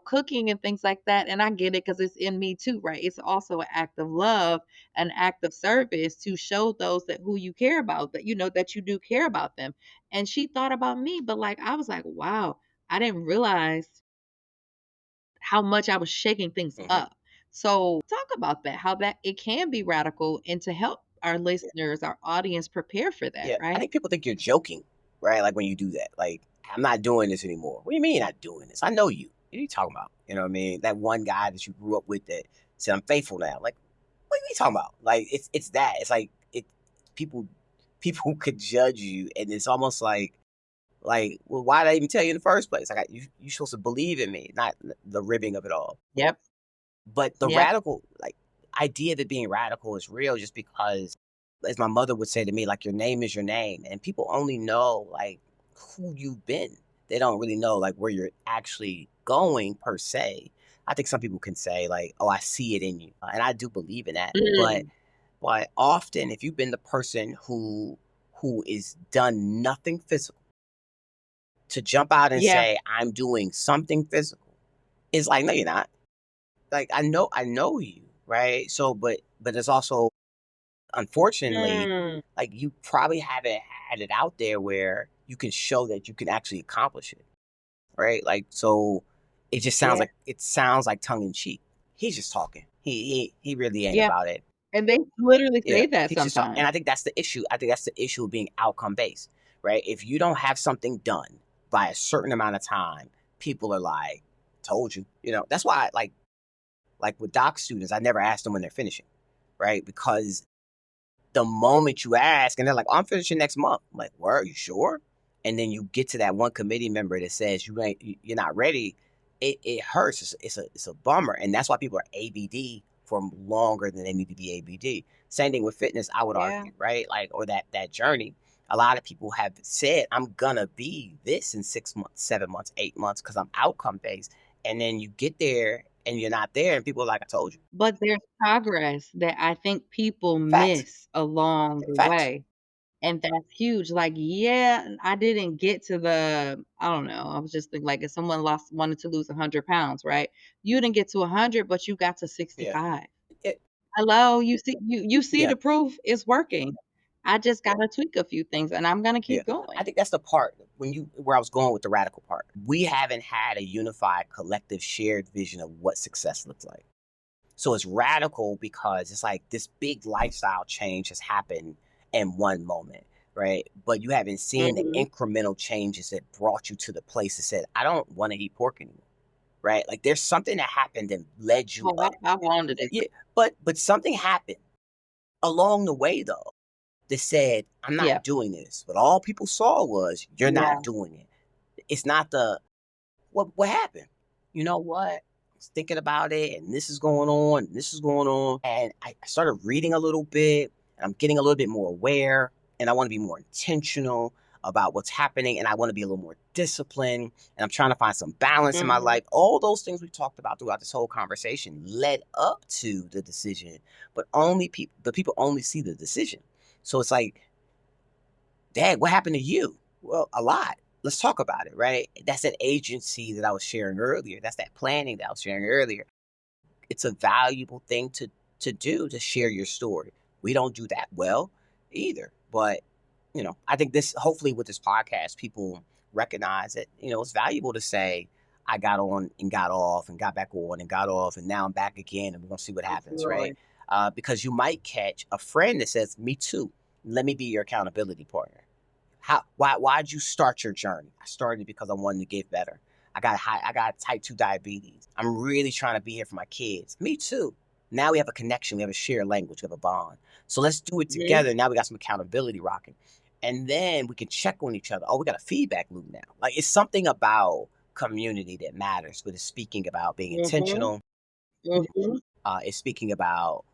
cooking and things like that. And I get it because it's in me too, right? It's also an act of love, an act of service to show those that who you care about, that that you do care about them. And she thought about me, but like I was like, wow, I didn't realize how much I was shaking things Hmm. up. So talk about that, how that it can be radical and to help our Yeah. listeners, our audience prepare for that, Yeah. I right? think people think you're joking, right? Like when you do that. Like, I'm not doing this anymore. What do you mean you're not doing this? I know you. What are you talking about? You know what I mean? That one guy that you grew up with that said, I'm faithful now. Like, what are you talking about? Like, it's that. It's like people people could judge you, and it's almost like, well, why did I even tell you in the first place? Like, you supposed to believe in me, not the ribbing of it all. Yep. But the Yep. radical, like, idea that being radical is real just because, as my mother would say to me, like, your name is your name. And people only know, like, who you've been. They don't really know, like, where you're actually going per se. I think some people can say, like, oh, I see it in you. And I do believe in that. But Mm, often, if you've been the person who is done nothing physical, to jump out and yeah. say, I'm doing something physical, it's like, no, you're not. Like, I know you, right? So, but it's also, unfortunately, Mm, like, you probably haven't had it out there where you can show that you can actually accomplish it, right? Like, so yeah. it sounds like tongue in cheek. He's just talking. He really ain't Yeah. about it. And they literally Yeah, say that he's just talking. And sometimes. I think that's the issue. I think that's the issue of being outcome based, right? If you don't have something done by a certain amount of time, people are like, told you. That's why, like with doc students, I never ask them when they're finishing, right? Because the moment you ask and they're like, oh, I'm finishing next month. I'm like, where are you sure? And then you get to that one committee member that says you're not ready. It hurts. It's a bummer. And that's why people are ABD for longer than they need to be ABD. Same thing with fitness, I would Yeah. argue, right? Like, or that journey. A lot of people have said, I'm gonna be this in 6 months, 7 months, 8 months, because I'm outcome based. And then you get there and you're not there, and people are like, I told you. But there's progress that I think people Facts. miss along the Facts. way. And that's huge. Like, yeah, I didn't get to I don't know. I was just thinking like if someone wanted to lose 100 pounds, right? You didn't get to 100, but you got to Yeah. 65. It, Hello, you see yeah. the proof is working. I just gotta tweak a few things and I'm gonna Yeah. keep I going. think that's the part where I was going with the radical part. We haven't had a unified, collective, shared vision of what success looks like. So it's radical because it's like this big lifestyle change has happened in one moment, right? But you haven't seen the Mhm. incremental changes that brought you to the place that said, I don't want to eat pork anymore, right? Like there's something that happened that led you Oh, up. I wanted it. Yeah, but something happened along the way though that said, I'm Yeah, not doing this. But all people saw was you're not yeah. doing it. It's not the what happened? You know what? I was thinking about it, and this is going on, and this is going on. And I started reading a little bit, and I'm getting a little bit more aware, and I want to be more intentional about what's happening, and I want to be a little more disciplined, and I'm trying to find some balance in my Mhm. life. All those things we talked about throughout this whole conversation led up to the decision, but only the people only see the decision. So it's like, Dad, what happened to you? Well, a lot. Let's talk about it, right? That's that agency that I was sharing earlier. That's that planning that I was sharing earlier. It's a valuable thing to do to share your story. We don't do that well either. But, I think this hopefully with this podcast, people recognize that, it's valuable to say, I got on and got off and got back on and got off and now I'm back again and we're gonna see what happens, right? Absolutely. Because you might catch a friend that says, Me too. Let me be your accountability partner. Why'd you start your journey? I started because I wanted to get better. I got type 2 diabetes. I'm really trying to be here for my kids. Me too. Now we have a connection, we have a shared language, we have a bond. So let's do it Mhm. together. Now we got some accountability rocking. And then we can check on each other. Oh, we got a feedback loop now. Like it's something about community that matters, but it's speaking about being Mhm. intentional. Mhm. It's speaking about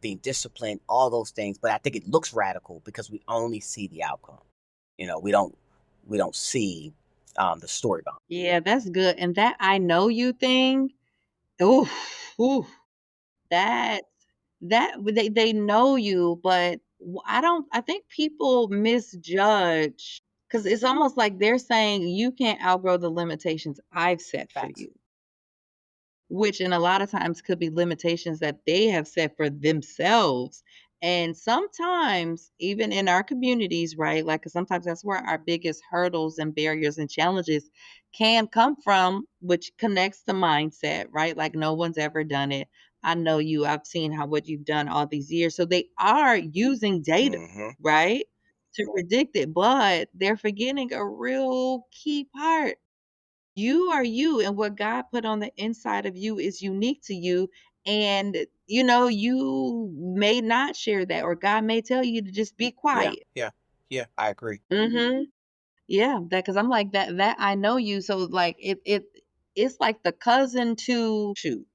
being disciplined, all those things. But I think it looks radical because we only see the outcome. We don't see the story behind. Yeah, that's good. And that I know you thing, oof, oof, that they know you, but I think people misjudge because it's almost like they're saying you can't outgrow the limitations I've set for Facts. you. Which in a lot of times could be limitations that they have set for themselves. And sometimes, even in our communities, right? Like, 'cause sometimes that's where our biggest hurdles and barriers and challenges can come from, which connects to mindset, right? Like, no one's ever done it. I know you, I've seen how what you've done all these years. So they are using data, Hmm. right? To predict it, but they're forgetting a real key part. You are you, and what God put on the inside of you is unique to you. And, you may not share that, or God may tell you to just be Yeah, quiet. yeah, yeah. I agree. Mhm. Yeah, that because I'm like that I know you. So like it's like the cousin to shoot.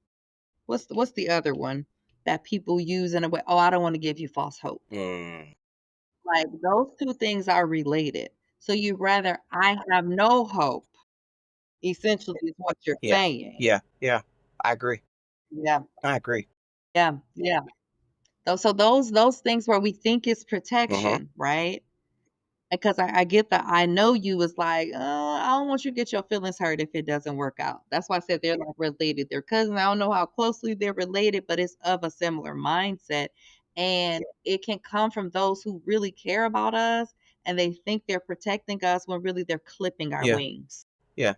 What's the other one that people use in a way? Oh, I don't want to give you false hope. Mm, Like those two things are related. So you rather I have no hope, essentially is what you're yeah, saying. yeah, yeah. I agree. Yeah. I agree. Yeah, yeah. So those things where we think it's Hmm. protection, right? Because I get that I know you was like, I don't want you to get your feelings hurt if it doesn't work out. That's why I said they're like related. They're cousins. I don't know how closely they're related, but it's of a similar mindset. And it can come from those who really care about us and they think they're protecting us when really they're clipping our Yeah, wings. yeah.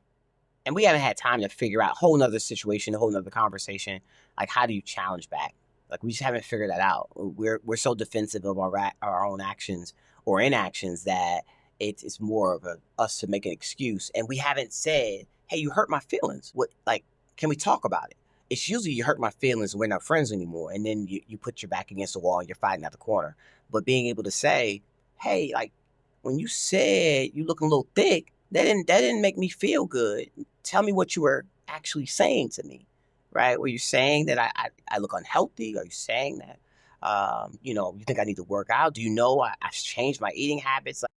And we haven't had time to figure out a whole nother situation, a whole nother conversation. Like, how do you challenge back? Like, we just haven't figured that out. We're so defensive of our own actions or inactions that it's more of us to make an excuse, and we haven't said, "Hey, you hurt my feelings. What? Like, can we talk about it?" It's usually you hurt my feelings, and we're not friends anymore, and then you put your back against the wall and you're fighting at the corner. But being able to say, "Hey, like, when you said you looking a little thick, that didn't make me feel good. Tell me what you were actually saying to me, right? Were you saying that I look unhealthy? Are you saying that, you think I need to work out? Do you know I've changed my eating habits? Like,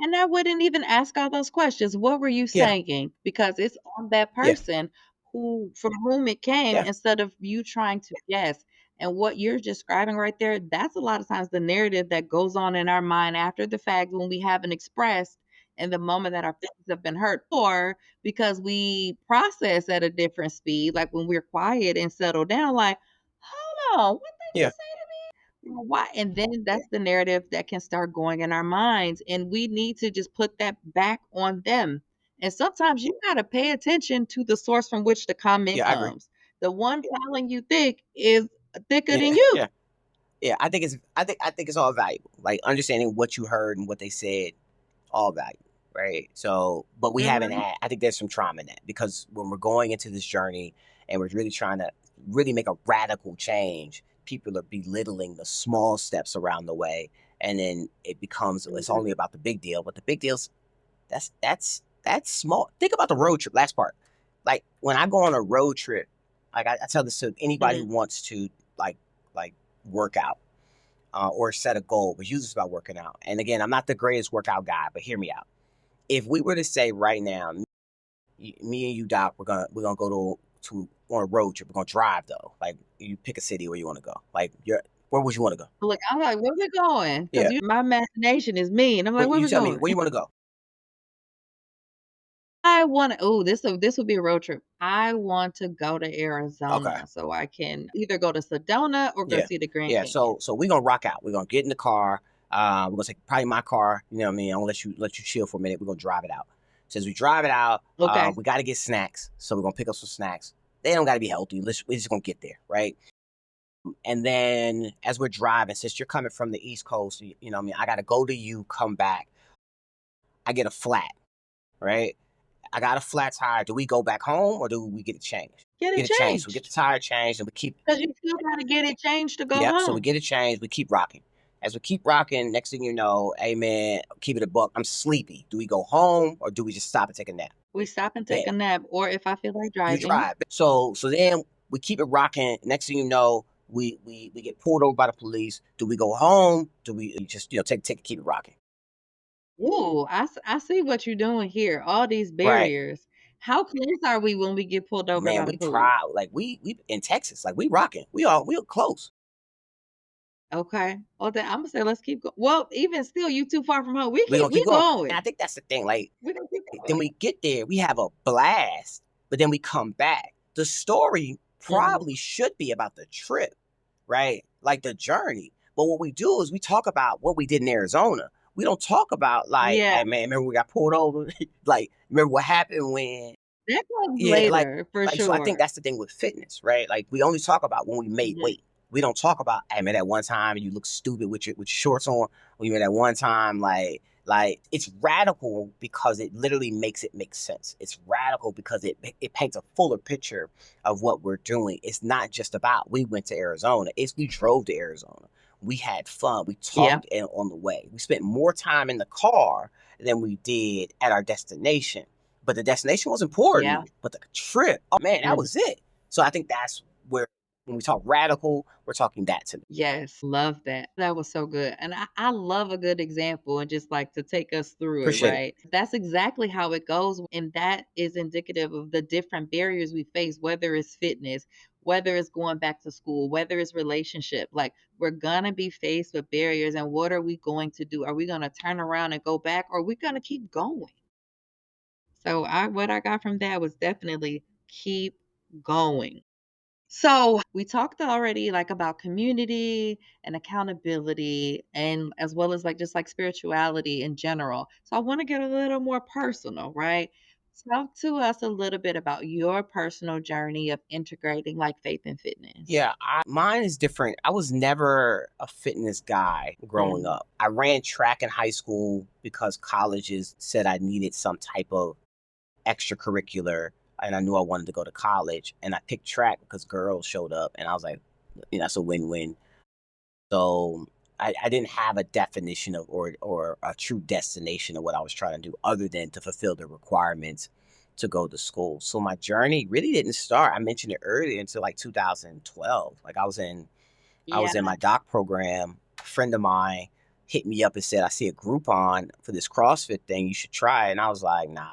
And I wouldn't even ask all those questions. What were you yeah, saying? Because it's on that yeah, person who from whom it came yeah, instead of you trying to guess. And what you're describing right there, that's a lot of times the narrative that goes on in our mind after the fact when we haven't expressed in the moment that our feelings have been hurt, or because we process at a different speed, like when we're quiet and settle down, like, hold on, what they yeah, just say? Well, why? And then that's the narrative that can start going in our minds, and we need to just put that back on them. And sometimes you gotta pay attention to the source from which the comment yeah. I agree. comes. the one telling you thick is thicker than Yeah, you. yeah, yeah. I think it's all valuable. Like understanding what you heard and what they said, all valuable, right? So, but we haven't Mhm. had. I think there's some trauma in that because when we're going into this journey and we're really trying to really make a radical change, people are belittling the small steps around the way, and then it becomes it's Mhm. only about the big deal. But the big deals that's small. Think about the road trip. Last part, like when I go on a road trip, like I tell this to anybody who Mhm. wants to like like work out or set a goal, but usually it's about working out. And again, I'm not the greatest workout guy, but hear me out. If we were to say right now, me and you, Doc, we're gonna go to on a road trip. We're gonna drive though. Like you pick a city where you want to go. Like where would you want to go? Look, I'm like, "Where we going?" Yeah, Because my imagination is mean. I'm like, but "Where you we tell me going?" where you want to go. I wanna this would be a road trip. I want to go to Okay. Arizona so I can either go to Sedona or go Yeah, see the Grand yeah. Canyon. So we're gonna rock out. We're gonna get in the car. We're gonna take probably my car. You know what I mean? I'm gonna let you chill for a minute. We're gonna drive it out. Since we drive it out, Okay. we got to get snacks. So we're gonna pick up some snacks. They don't got to be healthy. We're just gonna get there, right? And then as we're driving, since you're coming from the East Coast, you know what I mean? I got to go to you, come back. I get a flat, right? I got a flat tire. Do we go back home or do we get it changed? Get it Get it changed. So we get the changed. tire changed and we keep. 'Cause you still gotta get it changed to go Yep. So we home. get it changed. We keep rocking. As we keep rocking, next thing you know, hey man, keep it a buck. I'm sleepy. Do we go home or do we just stop and take a nap? We stop and take Yeah, a nap, or if I feel like you driving, drive. So then we keep it rocking. Next thing you know, we get pulled over by the police. Do we go home? Do we just take keep it rocking? ooh, I see what you're doing here, all these Right, barriers. How close are we when we get pulled over man. by the We police? proud like we in Texas, like we rocking. We are close. Okay. Well, then Imma say let's keep well, even still, you too far from home. We gonna We keep going. And going. I think that's the thing. Like We gonna keep then going. we get there, we have a blast, but then we come back. The story Mhm. probably should be about the trip, right? Like the journey. But what we do is we talk about what we did in Arizona. We don't talk about like, Yeah, hey man, remember we got pulled over? Like, remember what happened when that comes yeah, later for so I think sure. that's the thing with fitness, right? Like we only talk about when we made Mhm. weight. We don't talk about, hey man, that one time you look stupid with your shorts on. Or you know that one time, like it's radical because it literally makes it make sense. It's radical because it paints a fuller picture of what we're doing. It's not just about we went to Arizona. It's we drove to Arizona. We had fun. We Yeah, talked on the way. We spent more time in the car than we did at our destination, but the destination was yeah. important. But the trip, oh man, that Mhm. was it. So I think that's where when we talk radical, we're talking that to me. Yes, love that. That was so good. And I love a good example and just like to take us through it, Appreciate it. right? That's exactly how it goes. And that is indicative of the different barriers we face, whether it's fitness, whether it's going back to school, whether it's relationship. Like we're gonna be faced with barriers. And what are we going to do? Are we gonna turn around and go back or are we gonna keep going? So I what I got from that was definitely keep going. So we talked already like about community and accountability and as well as like just like spirituality in general. So I want to get a little more personal, right? Talk to us a little bit about your personal journey of integrating like faith and fitness. Yeah, mine is different. I was never a fitness guy growing Mhm. up. I ran track in high school because colleges said I needed some type of extracurricular and I knew I wanted to go to college. And I picked track because girls showed up and I was like, that's a win win. So I didn't have a definition of or a true destination of what I was trying to do other than to fulfill the requirements to go to school. So my journey really didn't start. I mentioned it earlier until like 2012. Like I Yeah. was in my doc program. A friend of mine hit me up and said, I see a Groupon for this CrossFit thing. You should try it. And I was like, nah,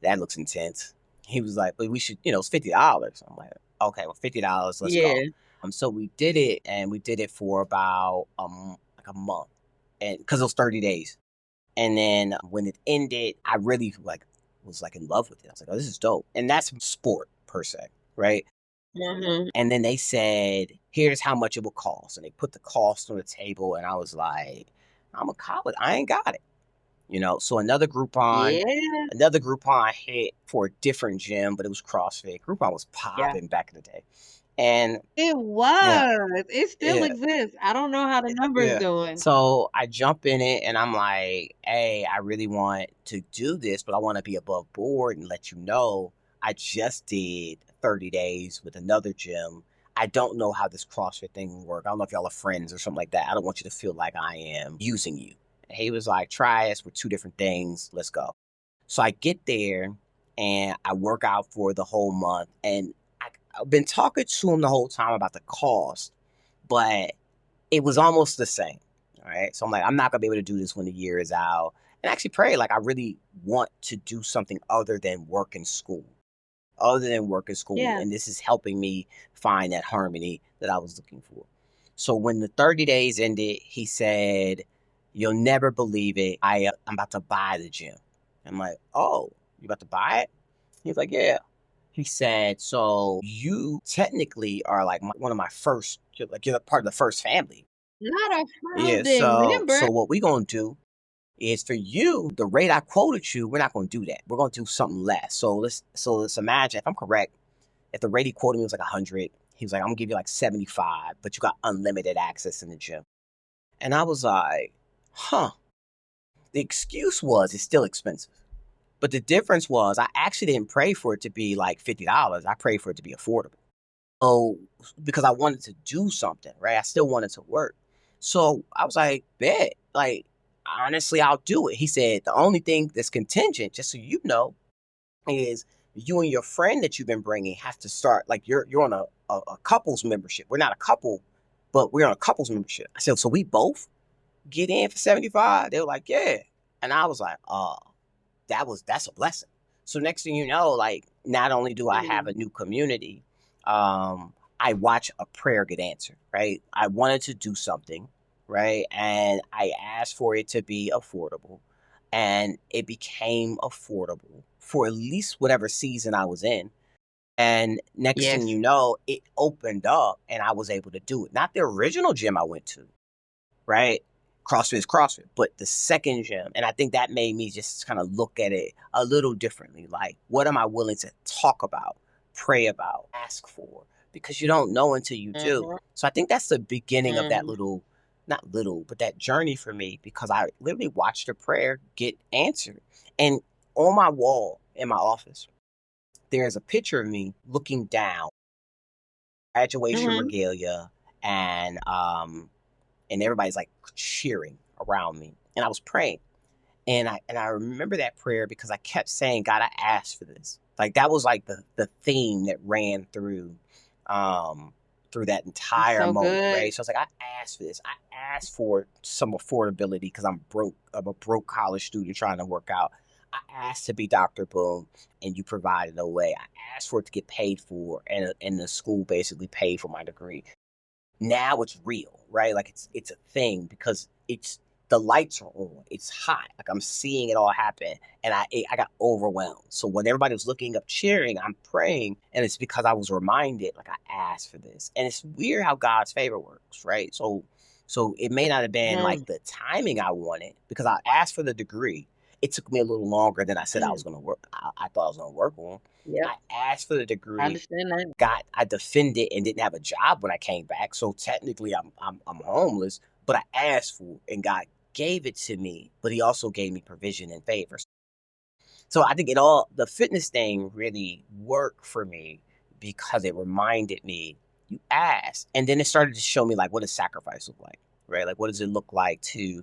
that looks intense. He was like, but we should, it's $50. I'm like, okay, well, $50, let's go. Yeah. So we did it, and we did it for about like a month, and because it was 30 days. And then when it ended, I really like was like in love with it. I was like, oh, this is dope, and that's sport per se, right? Mhm. And then they said, here's how much it will cost, and they put the cost on the table, and I was like, I'm a college, I ain't got it. So Yeah. another Groupon I hit for a different gym, but it was CrossFit. Groupon was Yeah. popping back in the day. And It yeah, was. It still yeah, exists. I don't know how the numbers yeah. doing. So I jump in it and I'm like, hey, I really want to do this, but I want to be above board and let you know I just did 30 days with another gym. I don't know how this CrossFit thing will work. I don't know if y'all are friends or something like that. I don't want you to feel like I am using you. And he was like, try us. We're two different things. Let's go. So I get there and I work out for the whole month. And I've been talking to him the whole time about the cost, but it was almost the same. All right. So I'm like, I'm not gonna be able to do this when the year is out. And I actually pray, like I really want to do something other than work and school. Other than work and school. Yeah. And this is helping me find that harmony that I was looking for. So when the 30 days ended, he said, you'll never believe it. I'm about to buy the gym. I'm like, oh, you about to buy it? He's like, yeah. He said, so you technically are like one of my first, you're part of the first family. Not a Yeah. founding member. So what we gonna do is for you, the rate I quoted you, we're not gonna do that. We're gonna do something less. So let's imagine if I'm correct, if the rate he quoted me was like 100, he was like, I'm gonna give you like 75, but you got unlimited access in the gym. And I was like, huh. The excuse was it's still expensive. But the difference was I actually didn't pray for it to be like $50. I prayed for it to be affordable. So because I wanted to do something, right? I still wanted to work. So I was like, bet. Like, honestly, I'll do it. He said, the only thing that's contingent, just so you know, is you and your friend that you've been bringing have to start, like, you're on a couples membership. We're not a couple, but we're on a couples membership. I said, so we both get in for 75? They were like, yeah. And I was like, oh, that's a blessing. So next thing you know, like not only do I have Mm. a new community, I watch a prayer get answered, right? I wanted to do something, right? And I asked for it to be affordable. And it became affordable for at least whatever season I was in. And next thing Yes. you know, it opened up and I was able to do it. Not the original gym I went to, right? CrossFit is CrossFit, but the second gym. And I think that made me just kind of look at it a little differently. Like, what am I willing to talk about, pray about, ask for? Because you don't know until you do. Mhm. So I think that's the beginning of that Mhm. little, not little, but that journey for me because I literally watched a prayer get answered. And on my wall in my office, there's a picture of me looking down, graduation Mhm. regalia, and everybody's like cheering around me. And I was praying. And I remember that prayer because I kept saying, God, I asked for this. Like that was like the theme that ran through that It's entire so moment, good. right? So it's like I asked for this. I asked for some affordability because I'm broke. I'm a broke college student trying to work out. I asked to be Dr. Boone and you provided a way. I asked for it to get paid for and the school basically paid for my degree. Now it's real, right? Like it's a thing because it's the lights are on. It's hot. Like I'm seeing it all happen, and I got overwhelmed. So when everybody was looking up, cheering, I'm praying, and it's because I was reminded, like I asked for this, and it's weird how God's favor works, right? So it may not have been Mhm. like the timing I wanted because I asked for the degree. It took me a little longer than I said I was going to work. I thought I was going to work on. Yep. I asked for the I degree understand that. I defended and didn't have a job when I came back. So technically I'm homeless, but I asked for it and God gave it to me, but he also gave me provision and favor. So I think the fitness thing really worked for me because it reminded me you asked. And then it started to show me like what does sacrifice look like? Right? Like what does it look like to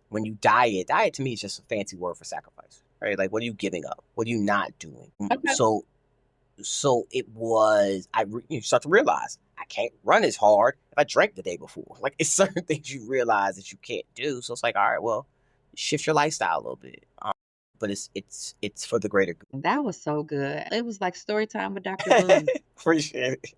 when you diet? Diet to me is just a fancy word for sacrifice. Right? Like what are you giving up? What are you not doing? Okay. So it was you start to realize I can't run as hard if I drank the day before. Like it's certain things you realize that you can't do. So it's like, all right, well, shift your lifestyle a little bit. But it's for the greater That was so good. It was like story time with Dr. Boone. good. Appreciate it.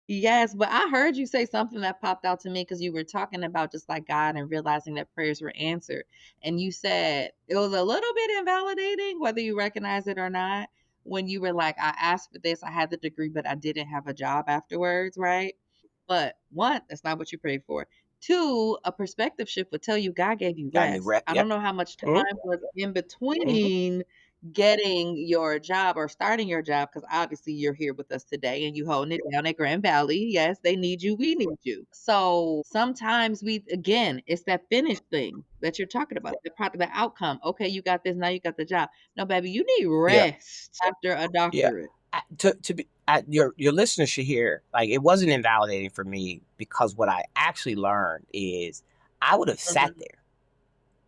Yes, but I heard you say something that popped out to me because you were talking about just like God and realizing that prayers were answered. And you said it was a little bit invalidating, whether you recognize it or not, when you were like, I asked for this, I had the degree, but I didn't have a job afterwards, right? But one, that's not what you prayed for. Two, a perspective shift would tell you God gave you Got me rest. rep. I don't Yep. know how much time Mhm. was in Mhm. between getting your job or starting your job, because obviously you're here with us today and you holding it down at Grand Valley. Yes, they need you, we need you. So sometimes we again, it's that finish thing that you're talking about, the product, the outcome. Okay, you got this, now you got the job. No, baby, you need Yeah. rest after a Yeah. doctorate. To be your listeners should hear, like, it wasn't invalidating for me because what I actually learned is I would have sat Mhm. there.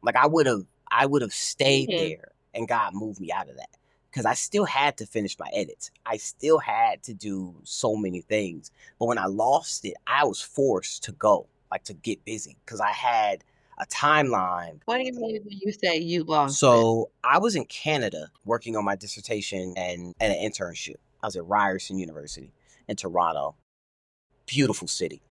Like, I would have stayed Mhm. there and God moved me out of that because I still had to finish my edits. I still had to do so many things. But when I lost it, I was forced to go, like, to get busy because I had a timeline. What do you mean when you say you lost it? So I was in Canada working on my dissertation and an internship. I was at Ryerson University in Toronto. Beautiful city.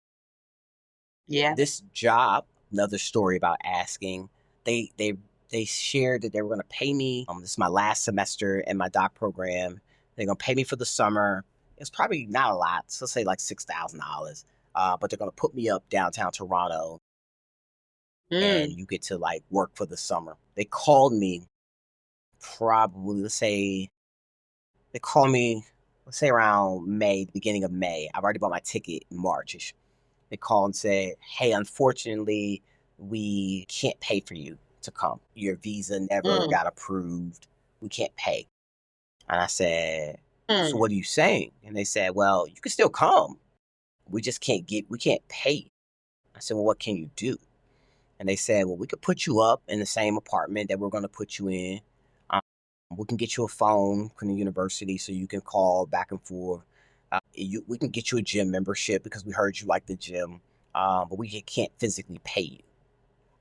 Yeah. This job, another story about asking, they they they shared that they were going to pay me. This is my last semester in my doc program. They're going to pay me for the summer. It's probably not a lot, so let's say like $6,000. But they're going to put me up downtown Toronto, and Mm. you get to like work for the summer. They called me probably, they called me, let's say around May, the beginning of May. I've already bought my ticket in Marchish. They called and said, "Hey, unfortunately, we can't pay for you to come. Your visa never Mm. got approved. We can't pay." And I said, "So Mm. what are you saying?" And they said, "Well, you can still come. We can't pay." I said, "Well, what can you do?" And they said, "Well, we could put you up in the same apartment that we're going to put you in. We can get you a phone from the university so you can call back and forth. We can get you a gym membership because we heard you like the gym, but we can't physically pay you."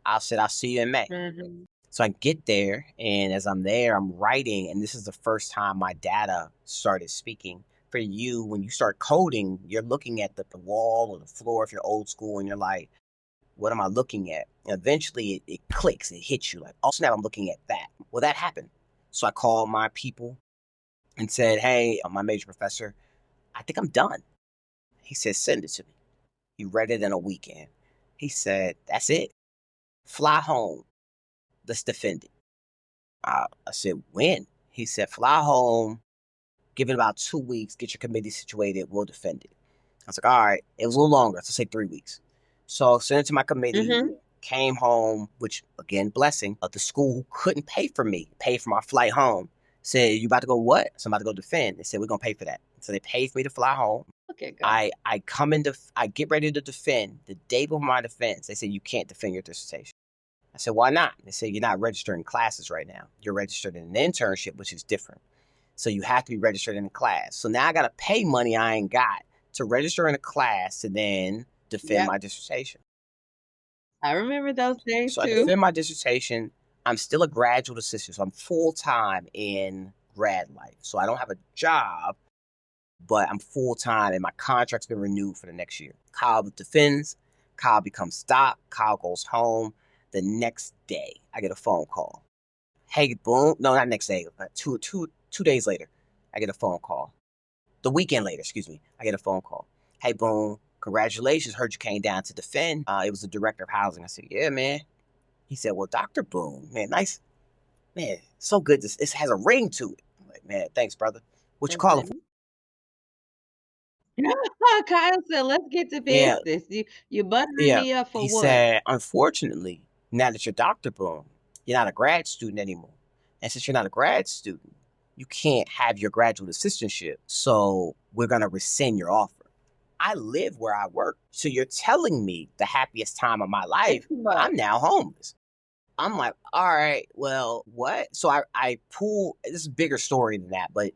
I said, "I'll see you in May." Mhm. So I get there, and as I'm there, I'm writing, and this is the first time my data started speaking. For you, when you start coding, you're looking at the wall or the floor if you're old school, and you're like, what am I looking at? And eventually it clicks, it hits you like, oh snap, I'm looking at that. Well, that happened. So I called my people and said, "Hey, my major professor, I think I'm done." He said, "Send it to me." He read it in a weekend. He said, "That's it. Fly home. Let's defend it." I said, "When?" He said, "Fly home. Give it about 2 weeks. Get your committee situated. We'll defend it." I was like, "All right." It was a little longer. So say 3 weeks. So sent it to my committee. Mhm. Came home, which again, blessing. The school who couldn't pay for me, pay for my flight home, said, "You about to go what?" So I'm about to go defend. They said, "We're gonna pay for that." So they paid for me to fly home. Look at God. I get ready to defend. The day before my defense, they said, "You can't defend your dissertation." I said, "Why not?" They said, "You're not registering classes right now. You're registered in an internship, which is different. So you have to be registered in a class." So now I got to pay money I ain't got to register in a class to then defend Yep. my dissertation. I remember those days So I too. defend my dissertation. I'm still a graduate assistant, so I'm full time in grad life. So I don't have a job, but I'm full time, and my contract's been renewed for the next year. Kyle defends. Kyle becomes stock. Kyle goes home. The next day, I get a phone call. "Hey, Boone." No, not next day. 2 days later, I get a phone call. The weekend later, excuse me, I get a phone call. "Hey, Boone, congratulations. Heard you came down to defend." It was the director of housing. I said, "Yeah, man." He said, "Well, Dr. Boone, man, nice, man, so good. This has a ring to it." I'm like, "Man, thanks, brother. What you calling for?" Mhm. Kyle said, "Let's get to Yeah, business. You buttering yeah. me up for He what?" said, "Unfortunately, now that you're Dr. Boone, you're not a grad student anymore. And since you're not a grad student, you can't have your graduate assistantship. So we're going to rescind your offer." I live where I work. So you're telling me the happiest time of my Way life, too much. I'm now homeless. I'm like, all right, well, what? So I pull, this is a bigger story than that, but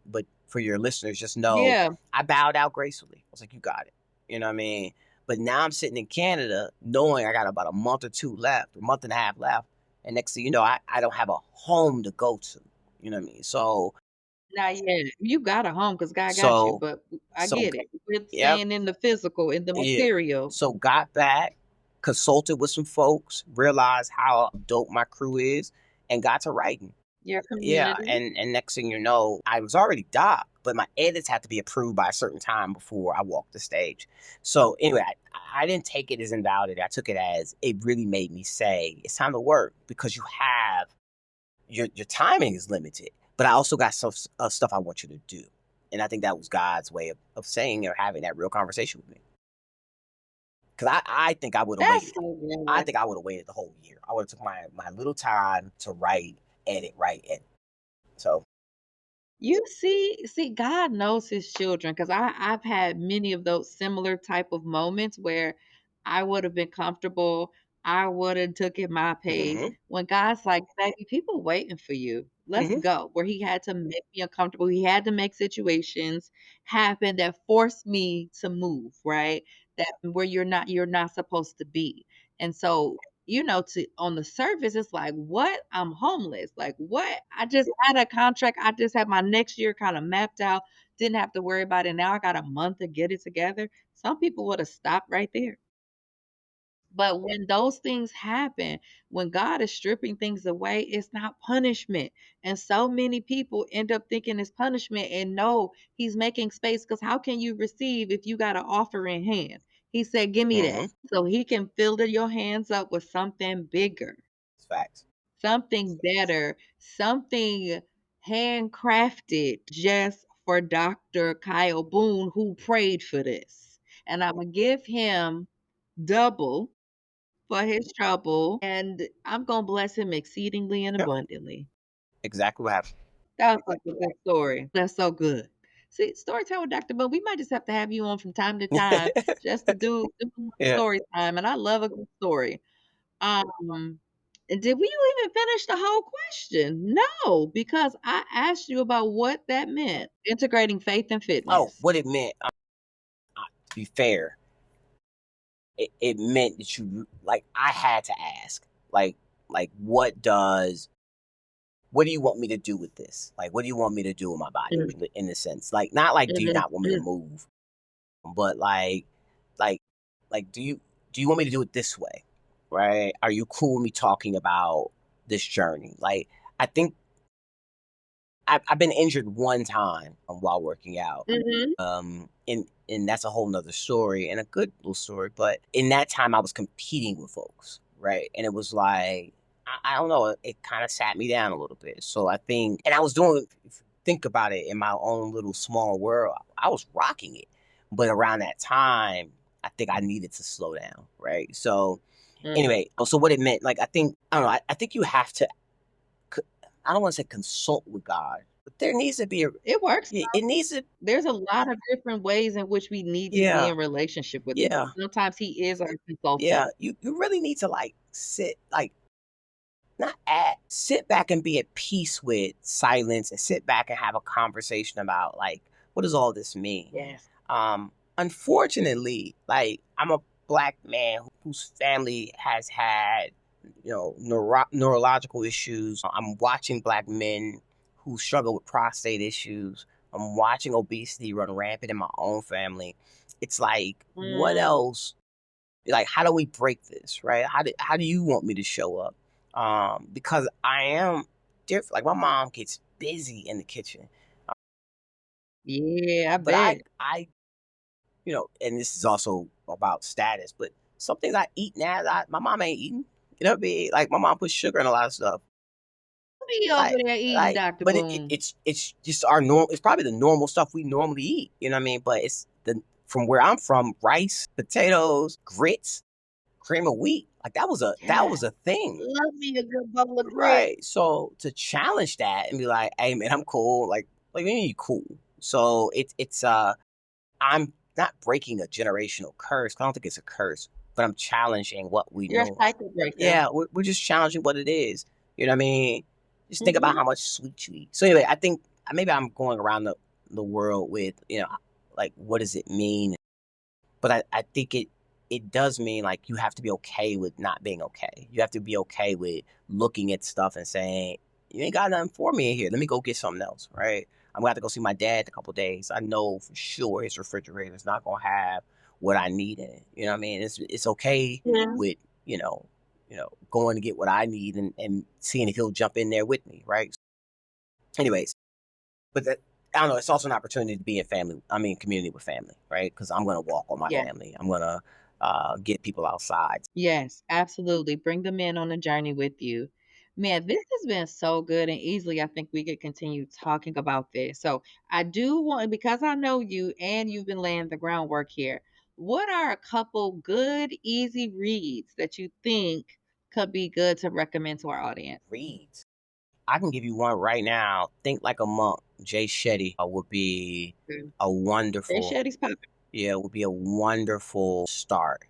for your listeners, just know Yeah. I bowed out gracefully. I was like, "You got it." You know what I mean? But now I'm sitting in Canada knowing I got about a month or two left, a month and a half left. And next thing you know, I don't have a home to go to. You know what I mean? Not yet. You got a home because God got you, So, but I so, get it. We're yep. staying in the physical, in the Yeah. material. So got back, consulted with some folks, realized how dope my crew is, and got to writing. Your Yeah, community. and next thing you know, I was already docked, but my edits have to be approved by a certain time before I walk the stage. So anyway, I didn't take it as invalid. I took it as it really made me say it's time to work, because you have your timing is limited, but I also got some stuff I want you to do. And I think that was God's way of saying or having that real conversation with me. Because I think I would have That's waited. so I good. think I would have waited the whole year. I would have took my little time to write, edit. So, You see, God knows his children, because I've had many of those similar type of moments where I would have been comfortable. I would have took it my pace. hmm When God's like, baby, people waiting for you. Let's hmm go. Where he had to make me uncomfortable. He had to make situations happen that forced me to move, right? That where you're not supposed to be. And so to on the surface, it's like, what? I'm homeless. Like, what? I just had a contract. I just had my next year kind of mapped out. Didn't have to worry about it. Now I got a month to get it together. Some people would have stopped right there. But when those things happen, when God is stripping things away, it's not punishment. And so many people end up thinking it's punishment, and no, he's making space, because how can you receive if you got an offer in hand? He said, give me that. hmm So he can fill your hands up with something bigger, it's facts. something better, something handcrafted just for Dr. Kyle Boone, who prayed for this. And I'm going to give him double for his trouble, and I'm gonna bless him exceedingly and Yep, abundantly. exactly what happened. That was like a good story. That's so good. See, story time with Dr. Bo, we might just have to have you on from time to time just to do Yeah. story time, and I love a good story. Um, and did we even finish the whole question? No, because I asked you about what that meant, integrating faith and Oh, fitness. what it meant. To be fair, it meant that you like I had to ask, like like what do you want me to do with this? Like, what do you want me to do with my body Mm, in the sense? Like, not like, do you mhm, not want me to mm, move, but like, do you want me to do it this way? Right? Are you cool with me talking about this journey? Like, I think I've been injured one time while working out. mhm, And that's a whole nother story and a good little story. But in that time, I was competing with folks, right? And it was like I don't know, it kind of sat me down a little bit. So I think, and I was doing, if you think about it, in my own little small world, I was rocking it. But around that time, I think I needed to slow down, right? So mm. anyway, so what it meant, like I don't know, I think you have to I don't want to say consult with God, but there needs to be a It works. it needs to There's a lot of different ways in which we need to be yeah in relationship with him. yeah Sometimes he is our yeah consultant. you really need to like sit like not at sit back and be at peace with silence and sit back and have a conversation about like what does all this mean. Yes. Unfortunately, like I'm a black man whose family has had neurological issues. I'm watching black men who struggle with prostate issues. I'm watching obesity run rampant in my own family. It's like, what Mm, else? Like, how do we break this, right? How do you want me to show up? Because I am different. Like my mom gets busy in the kitchen, yeah, I but I bet. I and this is also about status, but some things I eat now that my mom ain't eating. You know what I mean? Like my mom puts sugar in a lot of stuff. Be over Like, there eating, Dr. but Boone. it's just our normal. It's probably the normal stuff we normally eat. You know what I mean? But it's the from where I'm from, rice, potatoes, grits, cream of wheat. Like that Yes. was a thing, Love me a good bowl of grits. right? So to challenge that and be like, hey man, I'm cool. Like what do you mean you cool? So it's I'm not breaking a generational curse. 'Cause I don't think it's a curse, but I'm challenging what we You're a know. cycle breaker. Yeah, we're just challenging what it is. You know what I mean? Just think about Mhm. how much sweet you eat. So anyway, I think maybe I'm going around the world with like what does it mean? But I think it does mean like you have to be okay with not being okay. You have to be okay with looking at stuff and saying you ain't got nothing for me in here. Let me go get something else, right? I'm gonna have to go see my dad in a couple days. I know for sure his refrigerator is not gonna have what I need in it. You know what I mean? It's okay Yeah. with going to get what I need and seeing if he'll jump in there with me, right? Anyways, but I don't know. It's also an opportunity to be in family. I mean, community with family, right? Because I'm gonna walk with my Yeah. family. I'm gonna get people outside. Yes, absolutely. Bring them in on a journey with you. Man, this has been so good and easily I think we could continue talking about this. So I do want, because I know you and you've been laying the groundwork here, what are a couple good, easy reads that you think could be good to recommend to our audience? Reads. I can give you one right now. Think Like a Monk. Jay Shetty would be Mm. a Jay wonderful. Shetty's popping. Yeah, it would be a wonderful start.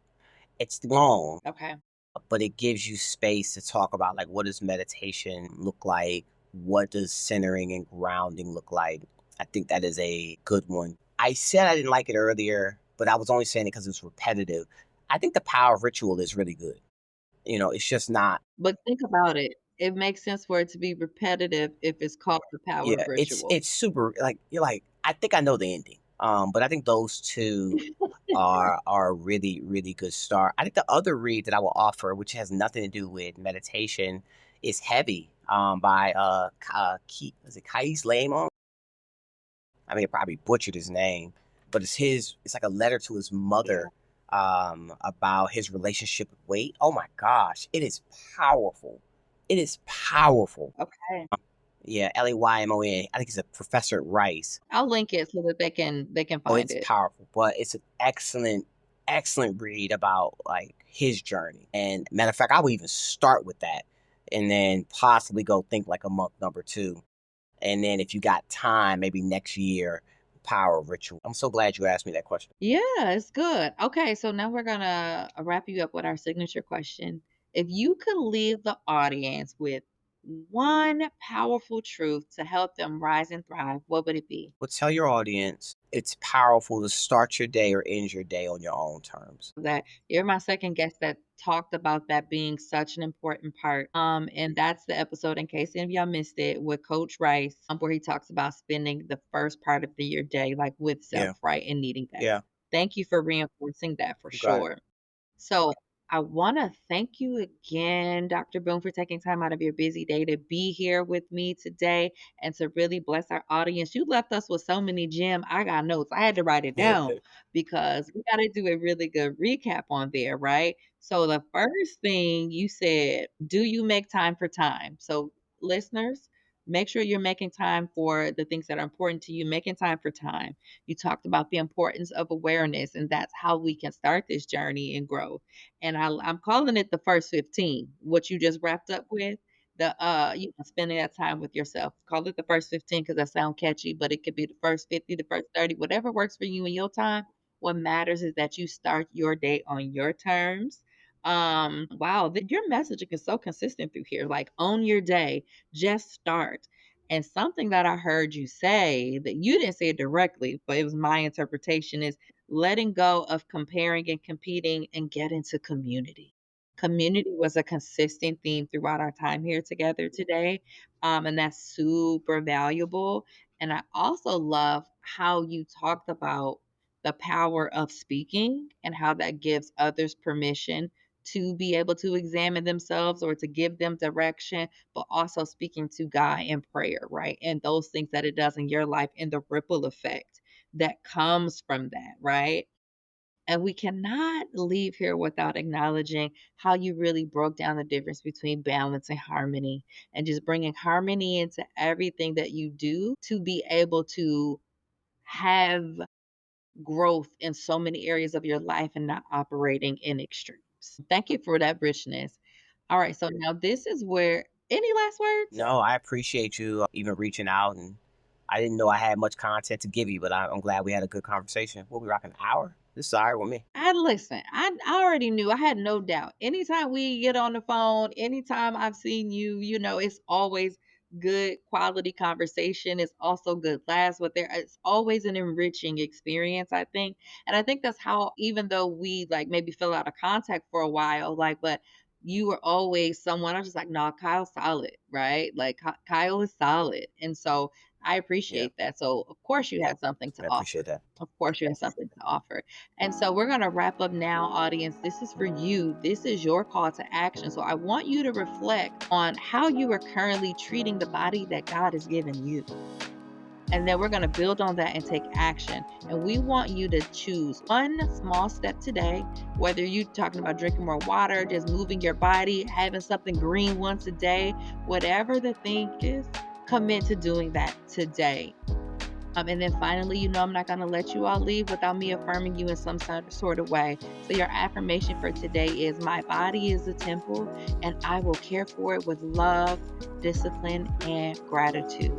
It's long, Okay. but it gives you space to talk about like what does meditation look like? What does centering and grounding look like? I think that is a good one. I said I didn't like it earlier, but I was only saying it because it's repetitive. I think the power of ritual is really good. It's just not. But think about it. It makes sense for it to be repetitive if it's called the power of Yeah, it's ritual. it's super like you're like I think I know the ending. But I think those two are a really really good start. I think the other read that I will offer, which has nothing to do with meditation, is Heavy by is it Kiese Laymon? I mean, I probably butchered his name, but it's like a letter to his Yeah. mother about his relationship with weight. Oh my gosh, it is powerful. It is powerful. Okay. Yeah, Laymon. I think he's a professor at Rice. I'll link it so that they can Oh, find it's it. powerful, but it's an excellent, excellent read about like his journey. And matter of fact, I would even start with that and then possibly go Think Like a Monk number 2. And then if you got time, maybe next year, Power of Ritual. I'm so glad you asked me that question. Yeah, it's good. Okay, so now we're gonna wrap you up with our signature question. If you could leave the audience with one powerful truth to help them rise and thrive, what would it be? But tell your audience it's powerful to start your day or end your day on your own terms. That you're my second guest that talked about that being such an important part. And that's the episode, in case any of y'all missed it, with Coach Rice, where he talks about spending the first part of your day like with Yeah, self, right, and needing that. yeah, Thank you for reinforcing that for you got it. sure. So I want to thank you again, Dr. Boone, for taking time out of your busy day to be here with me today and to really bless our audience. You left us with so many gems. I got notes. I had to write it down because we got to do a really good recap on there, right? So the first thing you said, do you make time for time? So listeners, make sure you're making time for the things that are important to you, making time for time. You talked about the importance of awareness, and that's how we can start this journey and grow. And I'm calling it the first 15, what you just wrapped up with. Spending that time with yourself. Call it the first 15 because that sounds catchy, but it could be the first 50, the first 30, whatever works for you in your time. What matters is that you start your day on your terms. Wow, your messaging is so consistent through here. Like, own your day, just start. And something that I heard you say that you didn't say it directly, but it was my interpretation is letting go of comparing and competing and get into community. Community was a consistent theme throughout our time here together today. And that's super valuable. And I also love how you talked about the power of speaking and how that gives others permission to be able to examine themselves or to give them direction, but also speaking to God in prayer, right? And those things that it does in your life and the ripple effect that comes from that, right? And we cannot leave here without acknowledging how you really broke down the difference between balance and harmony and just bringing harmony into everything that you do to be able to have growth in so many areas of your life and not operating in extremes. Thank you for that richness. All right, so now this is where any last words? No, I appreciate you even reaching out, and I didn't know I had much content to give you, but I'm glad we had a good conversation. We'll be rocking an hour. This is all right with me. I listen, I already knew. I had no doubt. Anytime we get on the phone, anytime I've seen you, it's always good quality conversation. It's also good laughs with there. It's always an enriching experience, I think. And I think that's how, even though we like maybe fell out of contact for a while, like, but you were always someone I was just like, no, Kyle's solid, right? Like Kyle is solid. And so I Yeah, appreciate that. So of course you had something to I offer. appreciate that. Of course you have something to offer. And so we're going to wrap up now, audience. This is for you. This is your call to action. So I want you to reflect on how you are currently treating the body that God has given you. And then we're going to build on that and take action. And we want you to choose one small step today, whether you're talking about drinking more water, just moving your body, having something green once a day, whatever the thing is, commit to doing that today. And then finally, I'm not going to let you all leave without me affirming you in some sort of way. So, your affirmation for today is: my body is a temple, and I will care for it with love, discipline, and gratitude.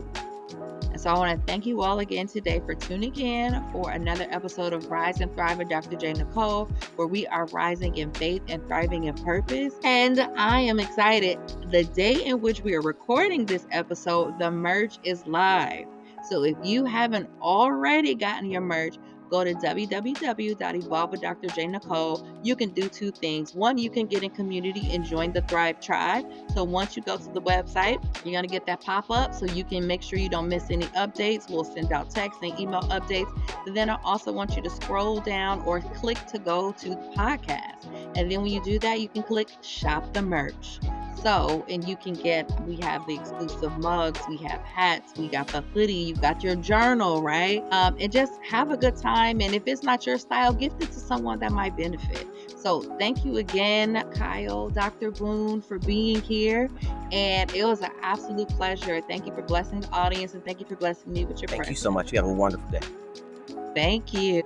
And so I want to thank you all again today for tuning in for another episode of Rise and Thrive with Dr. J. Nicole, where we are rising in faith and thriving in purpose. And I am excited. The day in which we are recording this episode, the merch is live. So if you haven't already gotten your merch, go to www.evolvewithdrjnicole. You can do two things. One, you can get in community and join the Thrive Tribe. So once you go to the website, you're going to get that pop-up so you can make sure you don't miss any updates. We'll send out text and email updates. But then I also want you to scroll down or click to go to the podcast. And then when you do that, you can click Shop the Merch. So, and you can we have the exclusive mugs, we have hats, we got the hoodie, you got your journal, right? And just have a good time. And if it's not your style, gift it to someone that might benefit. So thank you again, Kuil, Dr. Boone, for being here. And it was an absolute pleasure. Thank you for blessing the audience, and thank you for blessing me with your presence. Thank you so much. You have a wonderful day. Thank you.